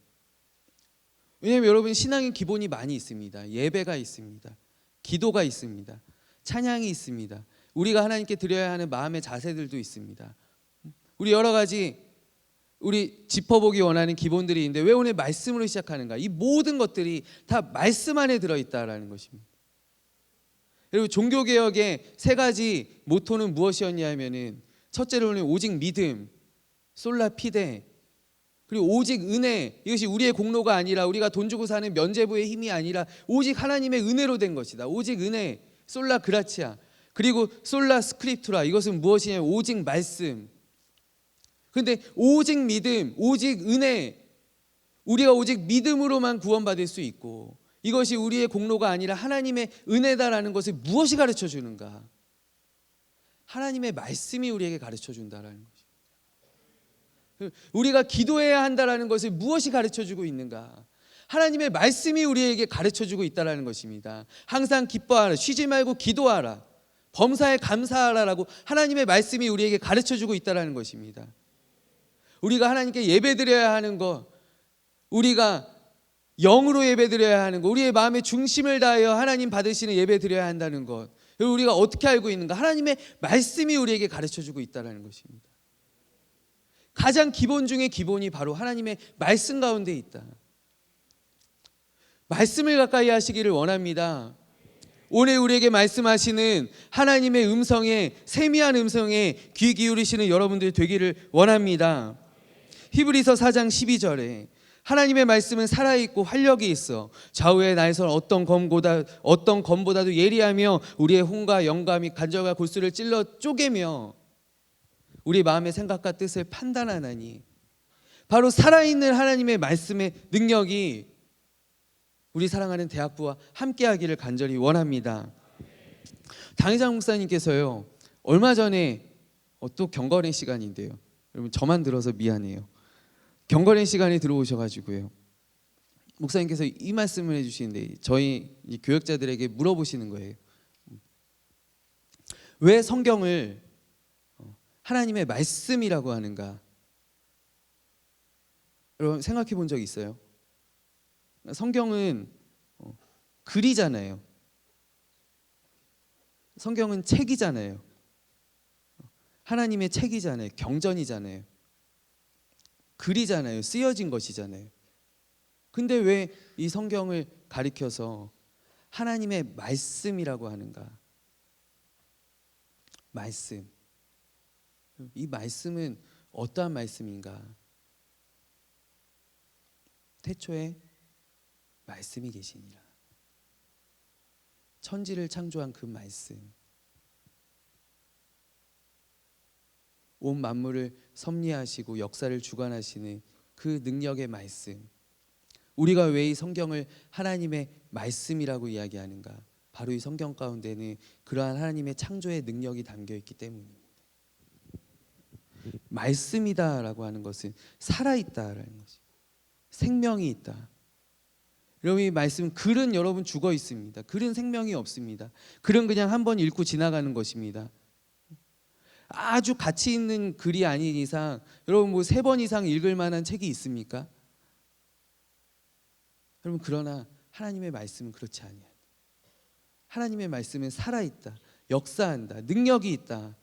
왜냐하면 여러분, 신앙의 기본이 많이 있습니다. 예배가 있습니다. 기도가 있습니다. 찬양이 있습니다. 우리가 하나님께 드려야 하는 마음의 자세들도 있습니다. 우리 여러 가지 우리 짚어보기 원하는 기본들이 있는데 왜 오늘 말씀으로 시작하는가? 이 모든 것들이 다 말씀 안에 들어있다라는 것입니다. 여러분, 종교개혁의 세 가지 모토는 무엇이었냐 하면은, 첫째로는 오직 믿음, 솔라 피데, 그리고 오직 은혜. 이것이 우리의 공로가 아니라, 우리가 돈 주고 사는 면죄부의 힘이 아니라 오직 하나님의 은혜로 된 것이다. 오직 은혜, 솔라 그라치아. 그리고 솔라 스크립투라. 이것은 무엇이냐면 오직 말씀. 그런데 오직 믿음, 오직 은혜, 우리가 오직 믿음으로만 구원받을 수 있고 이것이 우리의 공로가 아니라 하나님의 은혜다라는 것을 무엇이 가르쳐 주는가? 하나님의 말씀이 우리에게 가르쳐 준다라는 것입니다. 우리가 기도해야 한다라는 것을 무엇이 가르쳐 주고 있는가? 하나님의 말씀이 우리에게 가르쳐 주고 있다라는 것입니다. 항상 기뻐하라, 쉬지 말고 기도하라, 범사에 감사하라라고 하나님의 말씀이 우리에게 가르쳐 주고 있다라는 것입니다. 우리가 하나님께 예배드려야 하는 것, 우리가 영으로 예배드려야 하는 것, 우리의 마음의 중심을 다하여 하나님 받으시는 예배드려야 한다는 것, 우리가 어떻게 알고 있는가? 하나님의 말씀이 우리에게 가르쳐주고 있다는 것입니다. 가장 기본 중에 기본이 바로 하나님의 말씀 가운데 있다. 말씀을 가까이 하시기를 원합니다. 오늘 우리에게 말씀하시는 하나님의 음성에, 세미한 음성에 귀 기울이시는 여러분들이 되기를 원합니다. 히브리서 4장 12절에 하나님의 말씀은 살아있고 활력이 있어 좌우의 날선 어떤 검보다도 예리하며 우리의 혼과 영감이 간절과 골수를 찔러 쪼개며, 우리 마음의 생각과 뜻을 판단하나니 바로 살아있는 하나님의 말씀의 능력이 우리 사랑하는 대학부와 함께하기를 간절히 원합니다. 당회장 목사님께서요, 얼마 전에 또 경건의 시간인데요, 여러분 저만 들어서 미안해요. 경건의 시간에 들어오셔가지고요, 목사님께서 이 말씀을 해주시는데 저희 이 교역자들에게 물어보시는 거예요. 왜 성경을 하나님의 말씀이라고 하는가? 여러분 생각해 본 적 있어요? 성경은 글이잖아요. 성경은 책이잖아요. 하나님의 책이잖아요. 경전이잖아요. 글이잖아요. 쓰여진 것이잖아요. 근데 왜 이 성경을 가리켜서 하나님의 말씀이라고 하는가? 말씀. 이 말씀은 어떠한 말씀인가? 태초에 말씀이 계시니라. 천지를 창조한 그 말씀, 온 만물을 섭리하시고 역사를 주관하시는 그 능력의 말씀. 우리가 왜 이 성경을 하나님의 말씀이라고 이야기하는가? 바로 이 성경 가운데는 그러한 하나님의 창조의 능력이 담겨 있기 때문입니다. 말씀이다라고 하는 것은 살아있다라는 것이, 생명이 있다. 여러분 이 말씀, 글은 여러분 죽어 있습니다. 글은 생명이 없습니다. 글은 그냥 한번 읽고 지나가는 것입니다. 아주 가치 있는 글이 아닌 이상 여러분 뭐 3번 이상 읽을 만한 책이 있습니까? 여러분 그러나 하나님의 말씀은 그렇지 아니야. 하나님의 말씀은 살아있다, 역사한다, 능력이 있다.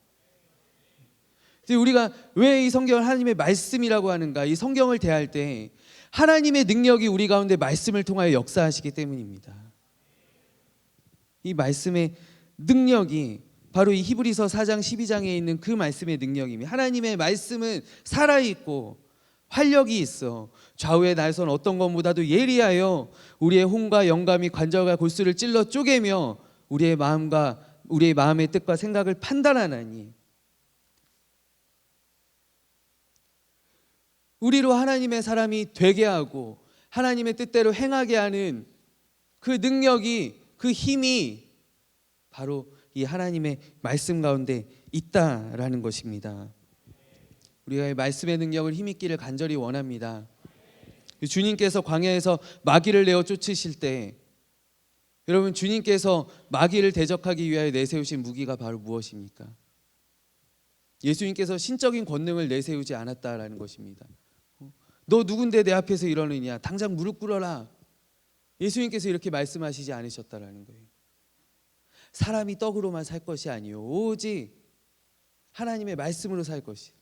우리가 왜 이 성경을 하나님의 말씀이라고 하는가? 이 성경을 대할 때 하나님의 능력이 우리 가운데 말씀을 통하여 역사하시기 때문입니다. 이 말씀의 능력이 바로 이 히브리서 4장 12장에 있는 그 말씀의 능력입니다. 하나님의 말씀은 살아있고 활력이 있어 좌우의 날선 어떤 것보다도 예리하여 우리의 혼과 영감이 관절과 골수를 찔러 쪼개며 우리의 마음의 뜻과 생각을 판단하나니, 우리로 하나님의 사람이 되게 하고 하나님의 뜻대로 행하게 하는 그 능력이, 그 힘이 바로 이 하나님의 말씀 가운데 있다라는 것입니다. 우리가 이 말씀의 능력을 힘있기를 간절히 원합니다. 주님께서 광야에서 마귀를 내어 쫓으실 때 여러분 주님께서 마귀를 대적하기 위하여 내세우신 무기가 바로 무엇입니까? 예수님께서 신적인 권능을 내세우지 않았다라는 것입니다. 너 누군데 내 앞에서 이러느냐? 당장 무릎 꿇어라. 예수님께서 이렇게 말씀하시지 않으셨다라는 거예요. 사람이 떡으로만 살 것이 아니요 오직 하나님의 말씀으로 살 것이.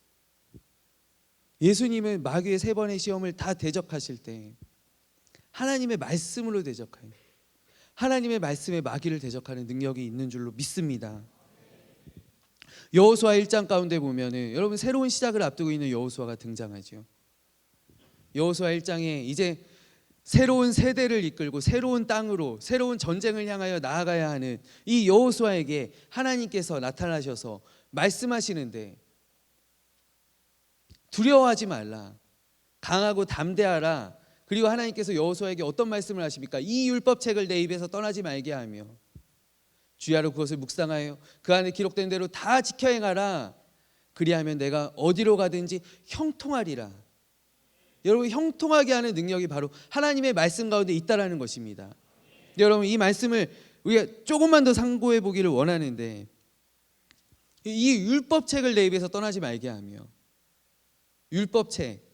예수님은 마귀의 3번의 시험을 다 대적하실 때 하나님의 말씀으로 대적하여 하나님의 말씀에 마귀를 대적하는 능력이 있는 줄로 믿습니다. 여호수아 1장 가운데 보면은 여러분 새로운 시작을 앞두고 있는 여호수아가 등장하죠. 여호수아 1장에 이제 새로운 세대를 이끌고 새로운 땅으로 새로운 전쟁을 향하여 나아가야 하는 이 여호수아에게 하나님께서 나타나셔서 말씀하시는데, 두려워하지 말라, 강하고 담대하라. 그리고 하나님께서 여호수아에게 어떤 말씀을 하십니까? 이 율법책을 내 입에서 떠나지 말게 하며 주야로 그것을 묵상하여 그 안에 기록된 대로 다 지켜 행하라. 그리하면 내가 어디로 가든지 형통하리라. 여러분 형통하게 하는 능력이 바로 하나님의 말씀 가운데 있다라는 것입니다. 여러분 이 말씀을 우리가 조금만 더 상고해 보기를 원하는데, 이 율법책을 내 입에서 떠나지 말게 하며, 율법책,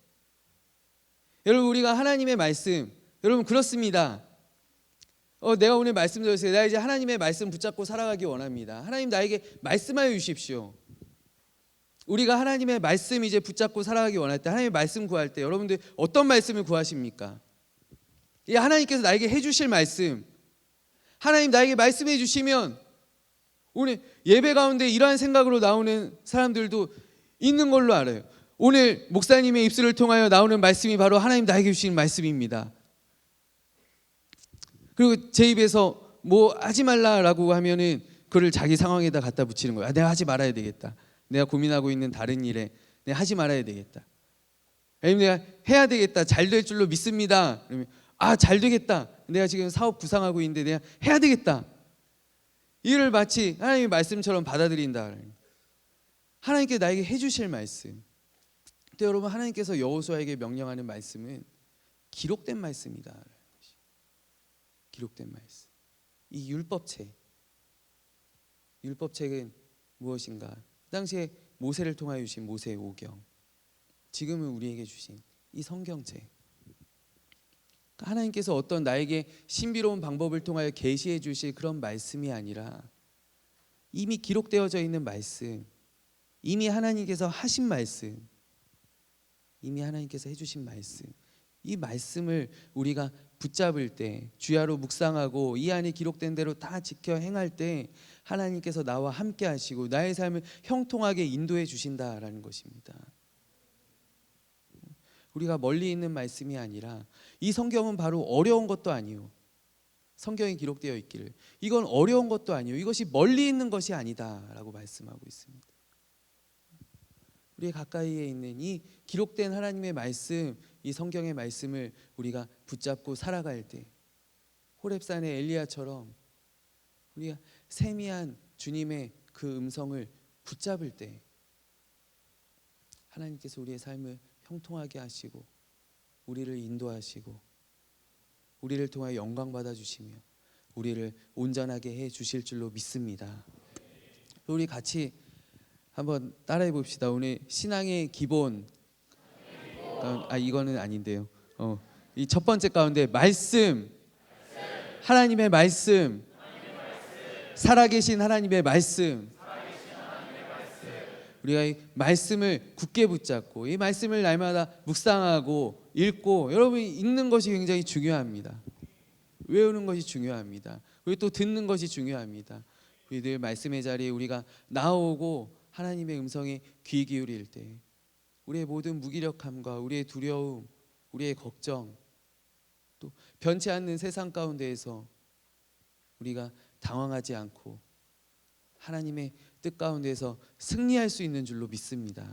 여러분 우리가 하나님의 말씀, 여러분 그렇습니다. 내가 오늘 말씀 드렸어요. 나 이제 하나님의 말씀 붙잡고 살아가기 원합니다. 하나님 나에게 말씀하여 주십시오. 우리가 하나님의 말씀 이제 붙잡고 살아가기 원할 때, 하나님의 말씀 구할 때 여러분들 어떤 말씀을 구하십니까? 이 하나님께서 나에게 해주실 말씀, 하나님 나에게 말씀해 주시면, 오늘 예배 가운데 이러한 생각으로 나오는 사람들도 있는 걸로 알아요. 오늘 목사님의 입술을 통하여 나오는 말씀이 바로 하나님 나에게 주시는 말씀입니다. 그리고 제 입에서 뭐 하지 말라라고 하면은 그를 자기 상황에다 갖다 붙이는 거예요. 내가 하지 말아야 되겠다. 내가 고민하고 있는 다른 일에 내가 하지 말아야 되겠다. 아니면 내가 해야 되겠다. 잘 될 줄로 믿습니다. 그러면 잘 되겠다. 내가 지금 사업 구상하고 있는데 내가 해야 되겠다. 이를 마치 하나님의 말씀처럼 받아들인다. 하나님께 나에게 해주실 말씀. 근데 여러분, 하나님께서 여호수아에게 명령하는 말씀은 기록된 말씀이다. 기록된 말씀. 이 율법책은 무엇인가? 그 당시에 모세를 통하여 주신 모세의 오경, 지금은 우리에게 주신 이 성경책. 하나님께서 어떤 나에게 신비로운 방법을 통하여 계시해 주실 그런 말씀이 아니라 이미 기록되어져 있는 말씀, 이미 하나님께서 하신 말씀, 이미 하나님께서 해주신 말씀, 이 말씀을 우리가 붙잡을 때, 주야로 묵상하고 이 안에 기록된 대로 다 지켜 행할 때 하나님께서 나와 함께 하시고 나의 삶을 형통하게 인도해 주신다라는 것입니다. 우리가 멀리 있는 말씀이 아니라, 이 성경은 바로 어려운 것도 아니요, 성경에 기록되어 있기를 이건 어려운 것도 아니요, 이것이 멀리 있는 것이 아니다라고 말씀하고 있습니다. 우리 가까이에 있는 이 기록된 하나님의 말씀, 이 성경의 말씀을 우리가 붙잡고 살아갈 때, 호렙산의 엘리야처럼 우리가 세미한 주님의 그 음성을 붙잡을 때 하나님께서 우리의 삶을 형통하게 하시고 우리를 인도하시고 우리를 통하여 영광 받아 주시며 우리를 온전하게 해 주실 줄로 믿습니다. 우리 같이 한번 따라해 봅시다. 오늘 신앙의 기본, 이거는 아닌데요. 이 첫 번째 가운데 말씀, 하나님의 말씀, 살아계신 하나님의 말씀. 우리가 이 말씀을 굳게 붙잡고 이 말씀을 날마다 묵상하고 읽고, 여러분 읽는 것이 굉장히 중요합니다. 외우는 것이 중요합니다. 우리 또 듣는 것이 중요합니다. 우리 늘 말씀의 자리에 우리가 나오고 하나님의 음성에 귀 기울일 때 우리의 모든 무기력함과 우리의 두려움, 우리의 걱정, 또 변치 않는 세상 가운데에서 우리가 당황하지 않고 하나님의 뜻 가운데서 승리할 수 있는 줄로 믿습니다.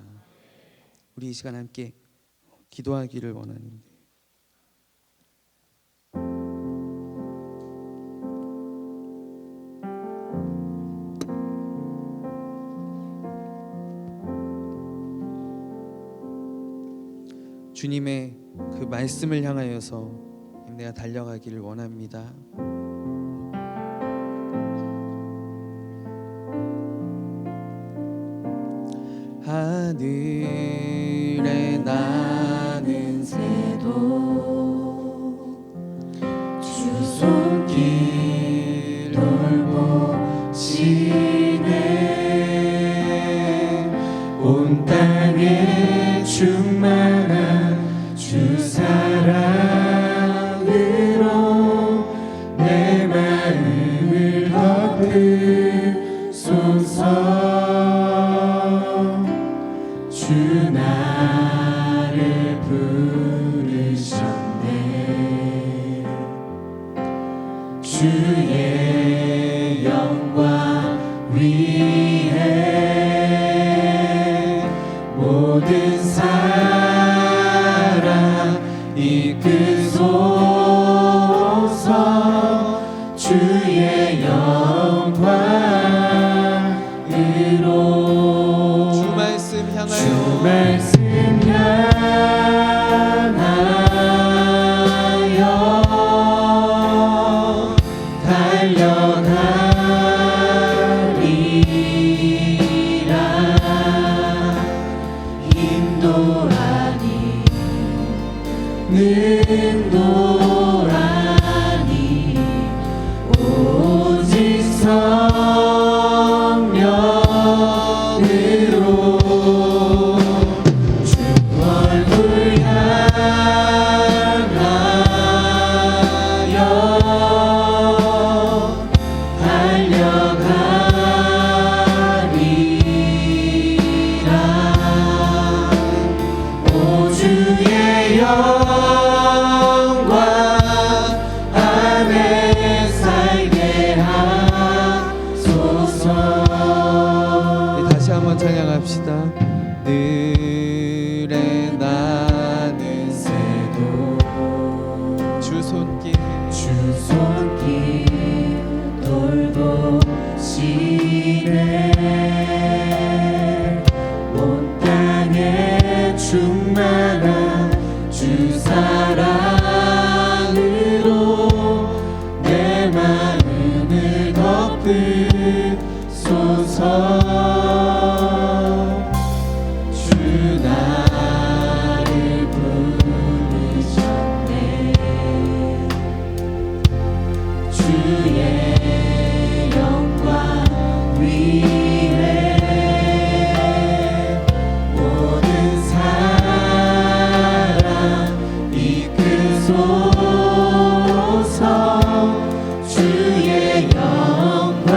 우리 이 시간 함께 기도하기를 원하는데, 주님의 그 말씀을 향하여서 내가 달려가기를 원합니다. 하늘에 나는 새도 주 손길 돌보시네. 온 땅에 충만한 주 사랑으로 내 마음을 덮으소서. 주 나를 부르셨네. 주의 영광 위에 모든 사랑 이끄소서. 주의 영광 고백합시다. 늘에 나는 새도 주 손길 돌보시네. 온 땅에 충만한 주 사랑으로 내 마음을 덮으소서. 주 나를 부르셨네. 주의 영광 위에 모든 사람 이끄소서. 주의 영광으로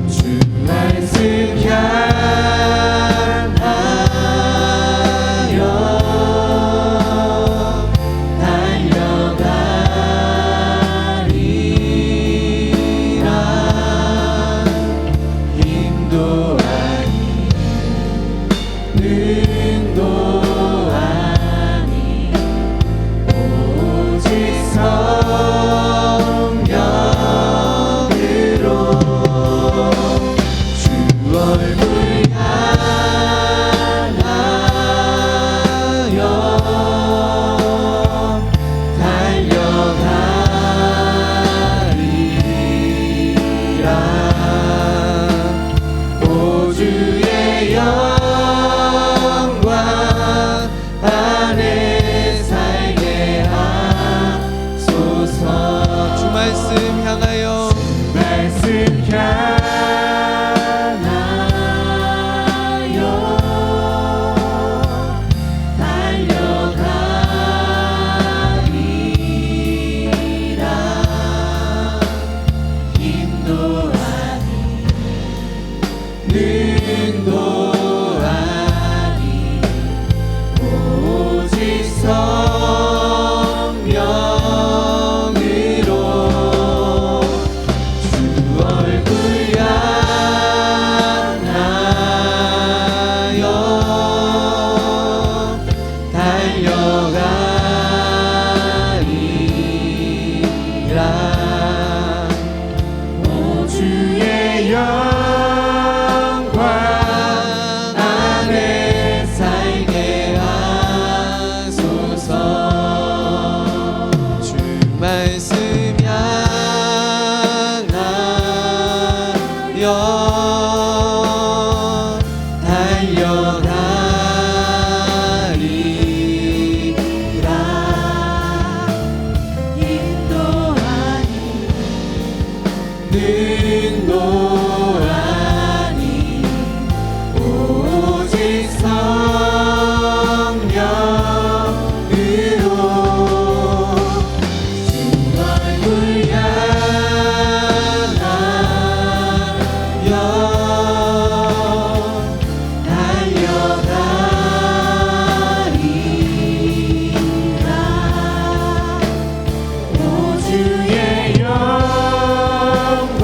주 말씀 향하여 달려가리라. 힘도 아니 능도 아니 오직 성령으로 주 얼굴 향하여 달려가리라. 오 주의 영광 안에 살게 하소서. 주 말씀 향하여 말씀 향하여 달려가리라. 힘도 아니 능도 아니 오직 성령으로 주 얼굴 향하여 달려가리라. 오 주의 영광 안에 살게 하소서. 주 말씀 향하여 달려가리라. 힘도 아니 능도 아니 오직 성령으로 주 얼굴 향하여 달려가리라. 오 주의 영광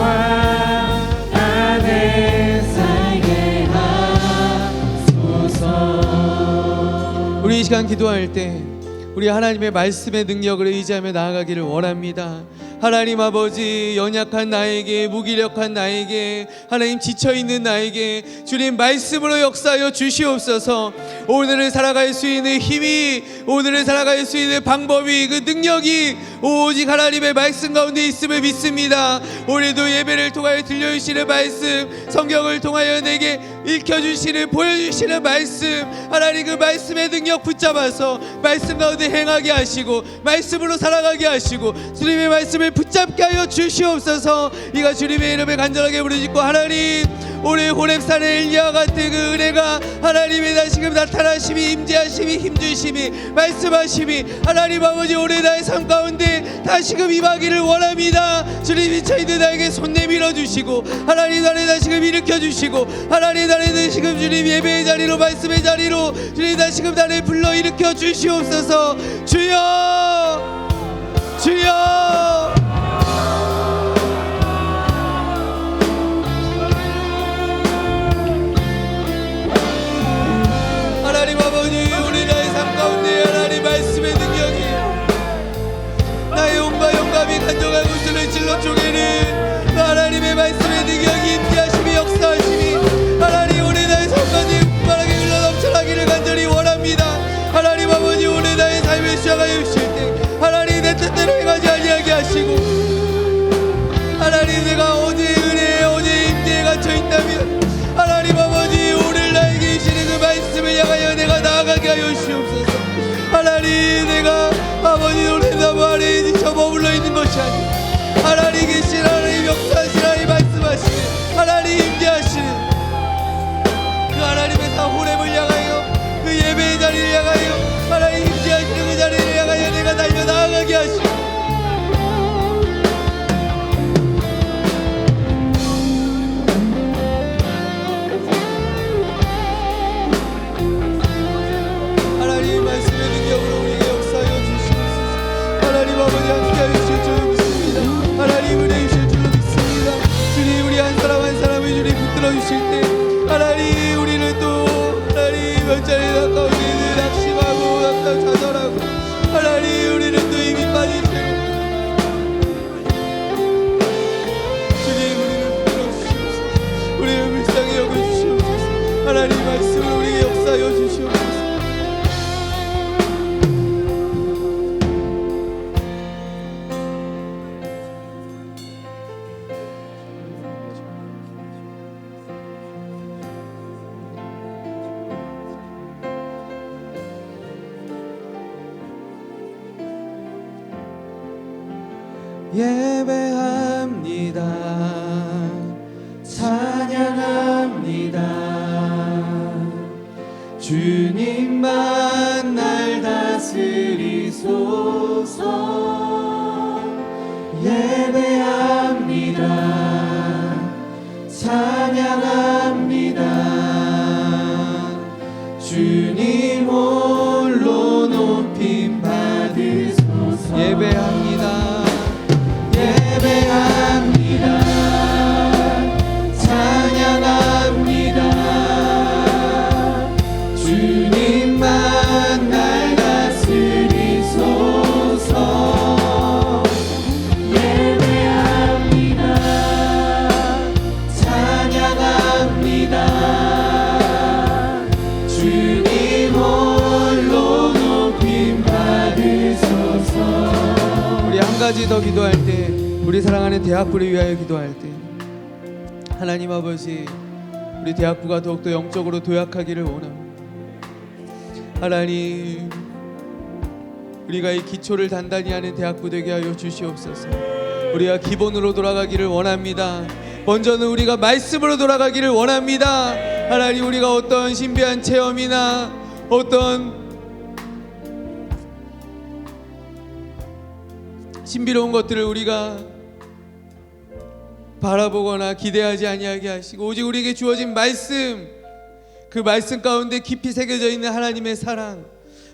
안에 살게 하소서. 우리 이 시간 기도할 때 우리 하나님의 말씀의 능력을 의지하며 나아가기를 원합니다. 하나님 아버지, 연약한 나에게, 무기력한 나에게, 하나님 지쳐있는 나에게 주님 말씀으로 역사하여 주시옵소서. 오늘을 살아갈 수 있는 힘이, 오늘을 살아갈 수 있는 방법이, 그 능력이 오직 하나님의 말씀 가운데 있음을 믿습니다. 오늘도 예배를 통하여 들려주시는 말씀, 성경을 통하여 내게 읽혀주시는, 보여주시는 말씀, 하나님 그 말씀의 능력 붙잡아서 말씀 가운데 행하게 하시고 말씀으로 살아가게 하시고 주님의 말씀을 붙잡게 하여 주시옵소서. 이가 주님의 이름에 간절하게 부르짖고, 하나님 오늘 호렙산의 엘리야와 같은 그 은혜가 하나님의 다시금 나타나심이, 임재하심이, 힘주심이, 말씀하심이 하나님 아버지 오늘 나의 삶 가운데 다시금 임하기를 원합니다. 주님이 저희들 나에게 손 내밀어 주시고, 하나님 나를 다시금 일으켜 주시고, 하나님 나를 다시금 주님 예배의 자리로, 말씀의 자리로 주님 다시금 나를 불러 일으켜 주시옵소서. 주여, 주여. 것이 아니라 하나님 계신 하나님 역사하시는 하나님 말씀하시는 하나님 임재하시는 그 하나님의 다 호렙을 향하여 그 예배의 자리를 향하여 하나님 임재하시는 그 자리를 향하여 내가 달려나가게 하시고 하나님 말씀의 능력으로 우리에게 역사하여 주시옵소서. 하나님 아버지 함께하여 주실 줄 믿습니다. 하나님 은혜 주실 줄 믿습니다. 주님 우리 한 사람 한 사람을 주님 붙들어 주실 때 하나님 우리는 또 하나님 별자리에 가까운 일을 낙심하고 좌절하고 하나님 우리는 또 힘이 빠진 채로 주님 우리를 붙들어 주시옵소서. 우리를 불쌍히 여겨주시옵소서. 하나님 말씀을 우리에게 역사하여 주시옵소서. 예배합니다. 찬양합니다. 주님만 날 다스리소서. 예배합니다. 찬양합니다. 주님 홀로 높임 받으소서. 예배합니다. 예배합니다. 찬양합니다. 주님만 날 다스리소서. 예배합니다. 찬양합니다. 주님 홀로 높임 받으소서. 우리 한 가지 더 기도할 때 우리 사랑하는 대학부를 위하여 기도할 때 하나님 아버지 우리 대학부가 더욱더 영적으로 도약하기를 원합니다. 하나님 우리가 이 기초를 단단히 하는 대학부 되게 하여 주시옵소서. 우리가 기본으로 돌아가기를 원합니다. 먼저는 우리가 말씀으로 돌아가기를 원합니다. 하나님 우리가 어떤 신비한 체험이나 어떤 신비로운 것들을 우리가 바라보거나 기대하지 아니하게 하시고 오직 우리에게 주어진 말씀, 그 말씀 가운데 깊이 새겨져 있는 하나님의 사랑,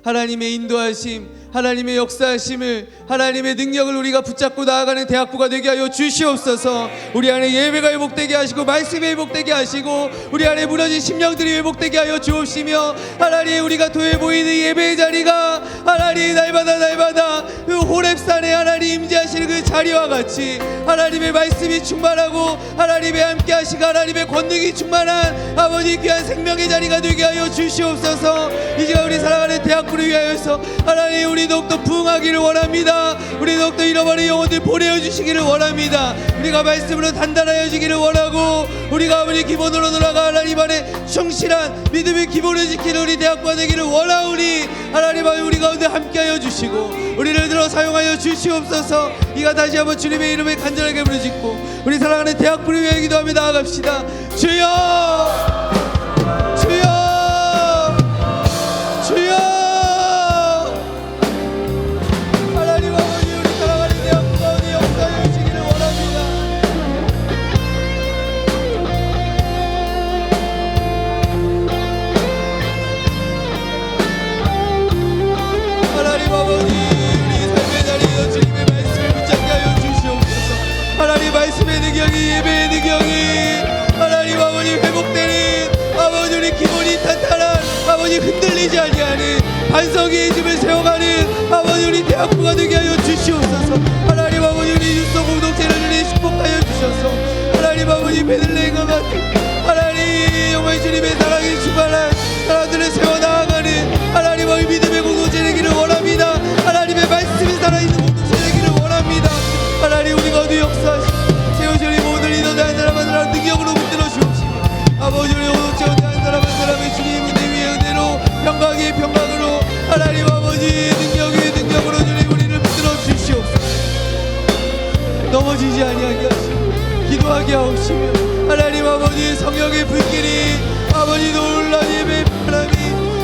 하나님의 인도하심, 하나님의 역사하심을, 하나님의 능력을 우리가 붙잡고 나아가는 대학부가 되게 하여 주시옵소서. 우리 안에 예배가 회복되게 하시고 말씀이 회복되게 하시고 우리 안에 무너진 심령들이 회복되게 하여 주옵시며 하나님 우리가 도해 보이는 예배의 자리가 하나님 날마다 그 호렙산에 하나님 임재하시는 그 자리와 같이 하나님의 말씀이 충만하고 하나님의 함께 하시고 하나님의 권능이 충만한 아버지 귀한 생명의 자리가 되게 하여 주시옵소서. 이제 우리 사랑하는 대학부를 위하여서 하나님 우리 더욱더 부흥하기를 원합니다. 우리 더욱더 잃어버린 영혼들 보내어 주시기를 원합니다. 우리가 말씀으로 단단하여지기를 원하고 우리가 아버지 기본으로 돌아가 하나님 안에 충실한 믿음의 기본을 지키는 우리 대학부가 되기를 원하오니 하나님 우리 가운데 함께하여 주시고 우리를 들어 사용하여 주시옵소서. 이가 다시 한번 주님의 이름에 간절하게 부르짖고 우리 사랑하는 대학부를 위해 기도하며 나아갑시다. 주여 주여 주여. 말씀의 능력이 예배의 능력이 하나님 아버지 회복되는 아버지 우리 기본이 탄탄한 아버지 흔들리지 아니하는 반석의 집을 세워가는 아버지 우리 대학부가 되게 하여 주시옵소서. 하나님 아버지 우리 유소 공동체를 주님 축복하여 주셔서 하나님 아버지 베들레헴과 같은 하나님 정말 주님의 사랑이 충만한 사람들을 세워나가는 하나님 아버지 믿음의 공동체 되기를 원합니다. 하나님의 말씀이 살아있는 공동체 되기를 원합니다. 하나님 우리가 어디 역사하시고 세우시니 모든 리더들 한 사람 한 사람 능력으로 붙들어 주옵시고 아버지 우리 공동체 한 사람 한 사람의 주님 은혜 위에 은혜로 평강의 평강으로 하나님 아버지 능력의 능력으로 주님 우리를 붙들어 주시옵소서. 넘어지지 아니하게 하시고 기도하게 하옵시며 하나님 아버지 성령의 불길이 아버지 놀란 예배 바람이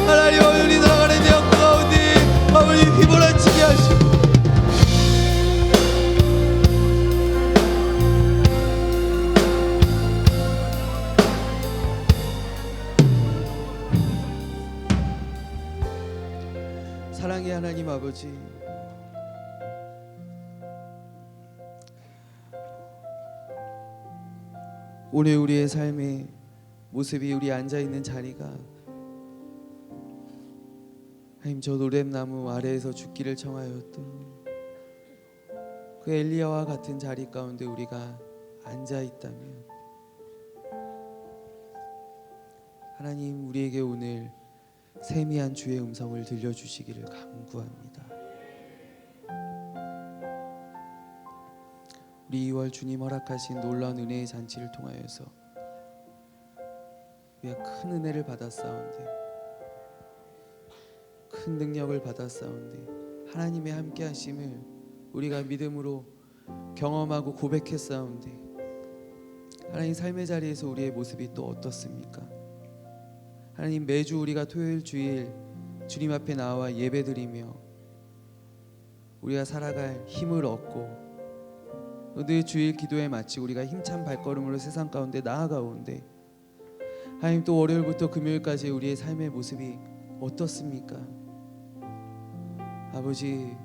하나님 아버지 나가는 대학 가운데 아버지 휘몰아치게 하시고 사랑의 하나님 아버지, 오늘 우리의 삶의 모습이 우리 앉아있는 자리가 하나님 저 노랫나무 아래에서 죽기를 청하였던 그 엘리야와 같은 자리 가운데 우리가 앉아있다면 하나님 우리에게 오늘 세미한 주의 음성을 들려주시기를 간구합니다. 우리 2월 주님 허락하신 놀라운 은혜의 잔치를 통하여서 우리가 큰 은혜를 받았사온데 큰 능력을 받았사온데 하나님의 함께 하심을 우리가 믿음으로 경험하고 고백했사온데 하나님 삶의 자리에서 우리의 모습이 또 어떻습니까? 하나님 매주 우리가 토요일 주일 주님 앞에 나와 예배드리며 우리가 살아갈 힘을 얻고 늘 주일 기도에 마치고 우리가 힘찬 발걸음으로 세상 가운데 나아가오는데 하나님 또 월요일부터 금요일까지 우리의 삶의 모습이 어떻습니까? 아버지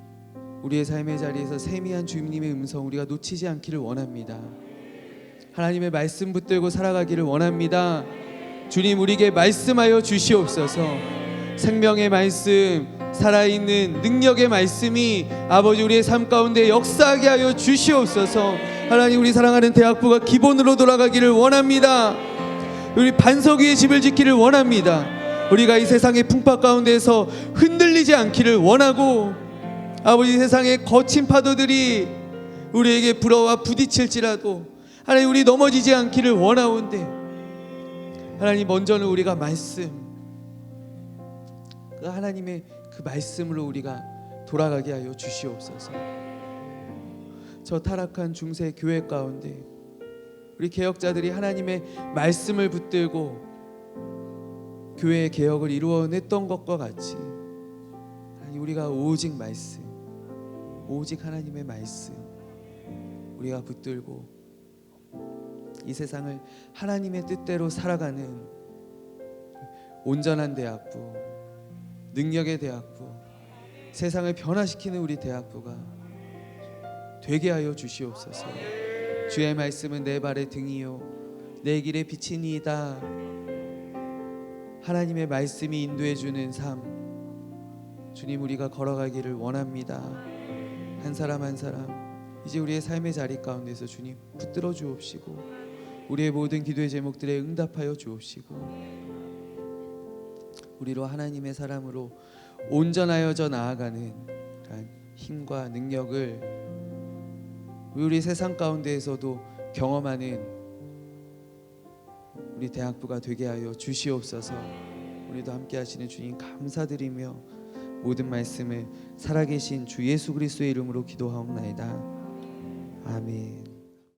우리의 삶의 자리에서 세미한 주님의 음성 우리가 놓치지 않기를 원합니다. 하나님의 말씀 붙들고 살아가기를 원합니다. 주님 우리에게 말씀하여 주시옵소서. 생명의 말씀, 살아있는 능력의 말씀이 아버지 우리의 삶 가운데 역사하게 하여 주시옵소서. 하나님 우리 사랑하는 대학부가 기본으로 돌아가기를 원합니다. 우리 반석 위에 집을 짓기를 원합니다. 우리가 이 세상의 풍파 가운데서 흔들리지 않기를 원하고 아버지 세상의 거친 파도들이 우리에게 불어와 부딪힐지라도 하나님 우리 넘어지지 않기를 원하오는데 하나님 먼저는 우리가 말씀 그 하나님의 그 말씀으로 우리가 돌아가게 하여 주시옵소서. 저 타락한 중세 교회 가운데 우리 개혁자들이 하나님의 말씀을 붙들고 교회의 개혁을 이루어냈던 것과 같이 하나님 우리가 오직 말씀 오직 하나님의 말씀 우리가 붙들고 이 세상을 하나님의 뜻대로 살아가는 온전한 대학부, 능력의 대학부, 세상을 변화시키는 우리 대학부가 되게 하여 주시옵소서. 주의 말씀은 내 발의 등이요 내 길의 빛이니이다. 하나님의 말씀이 인도해 주는 삶 주님 우리가 걸어가기를 원합니다. 한 사람 한 사람 이제 우리의 삶의 자리 가운데서 주님 붙들어 주옵시고 우리의 모든 기도의 제목들에 응답하여 주옵시고 우리로 하나님의 사람으로 온전하여져 나아가는 힘과 능력을 우리 세상 가운데에서도 경험하는 우리 대학부가 되게 하여 주시옵소서. 우리도 함께 하시는 주님 감사드리며 모든 말씀을 살아계신 주 예수 그리스도의 이름으로 기도하옵나이다. 아멘.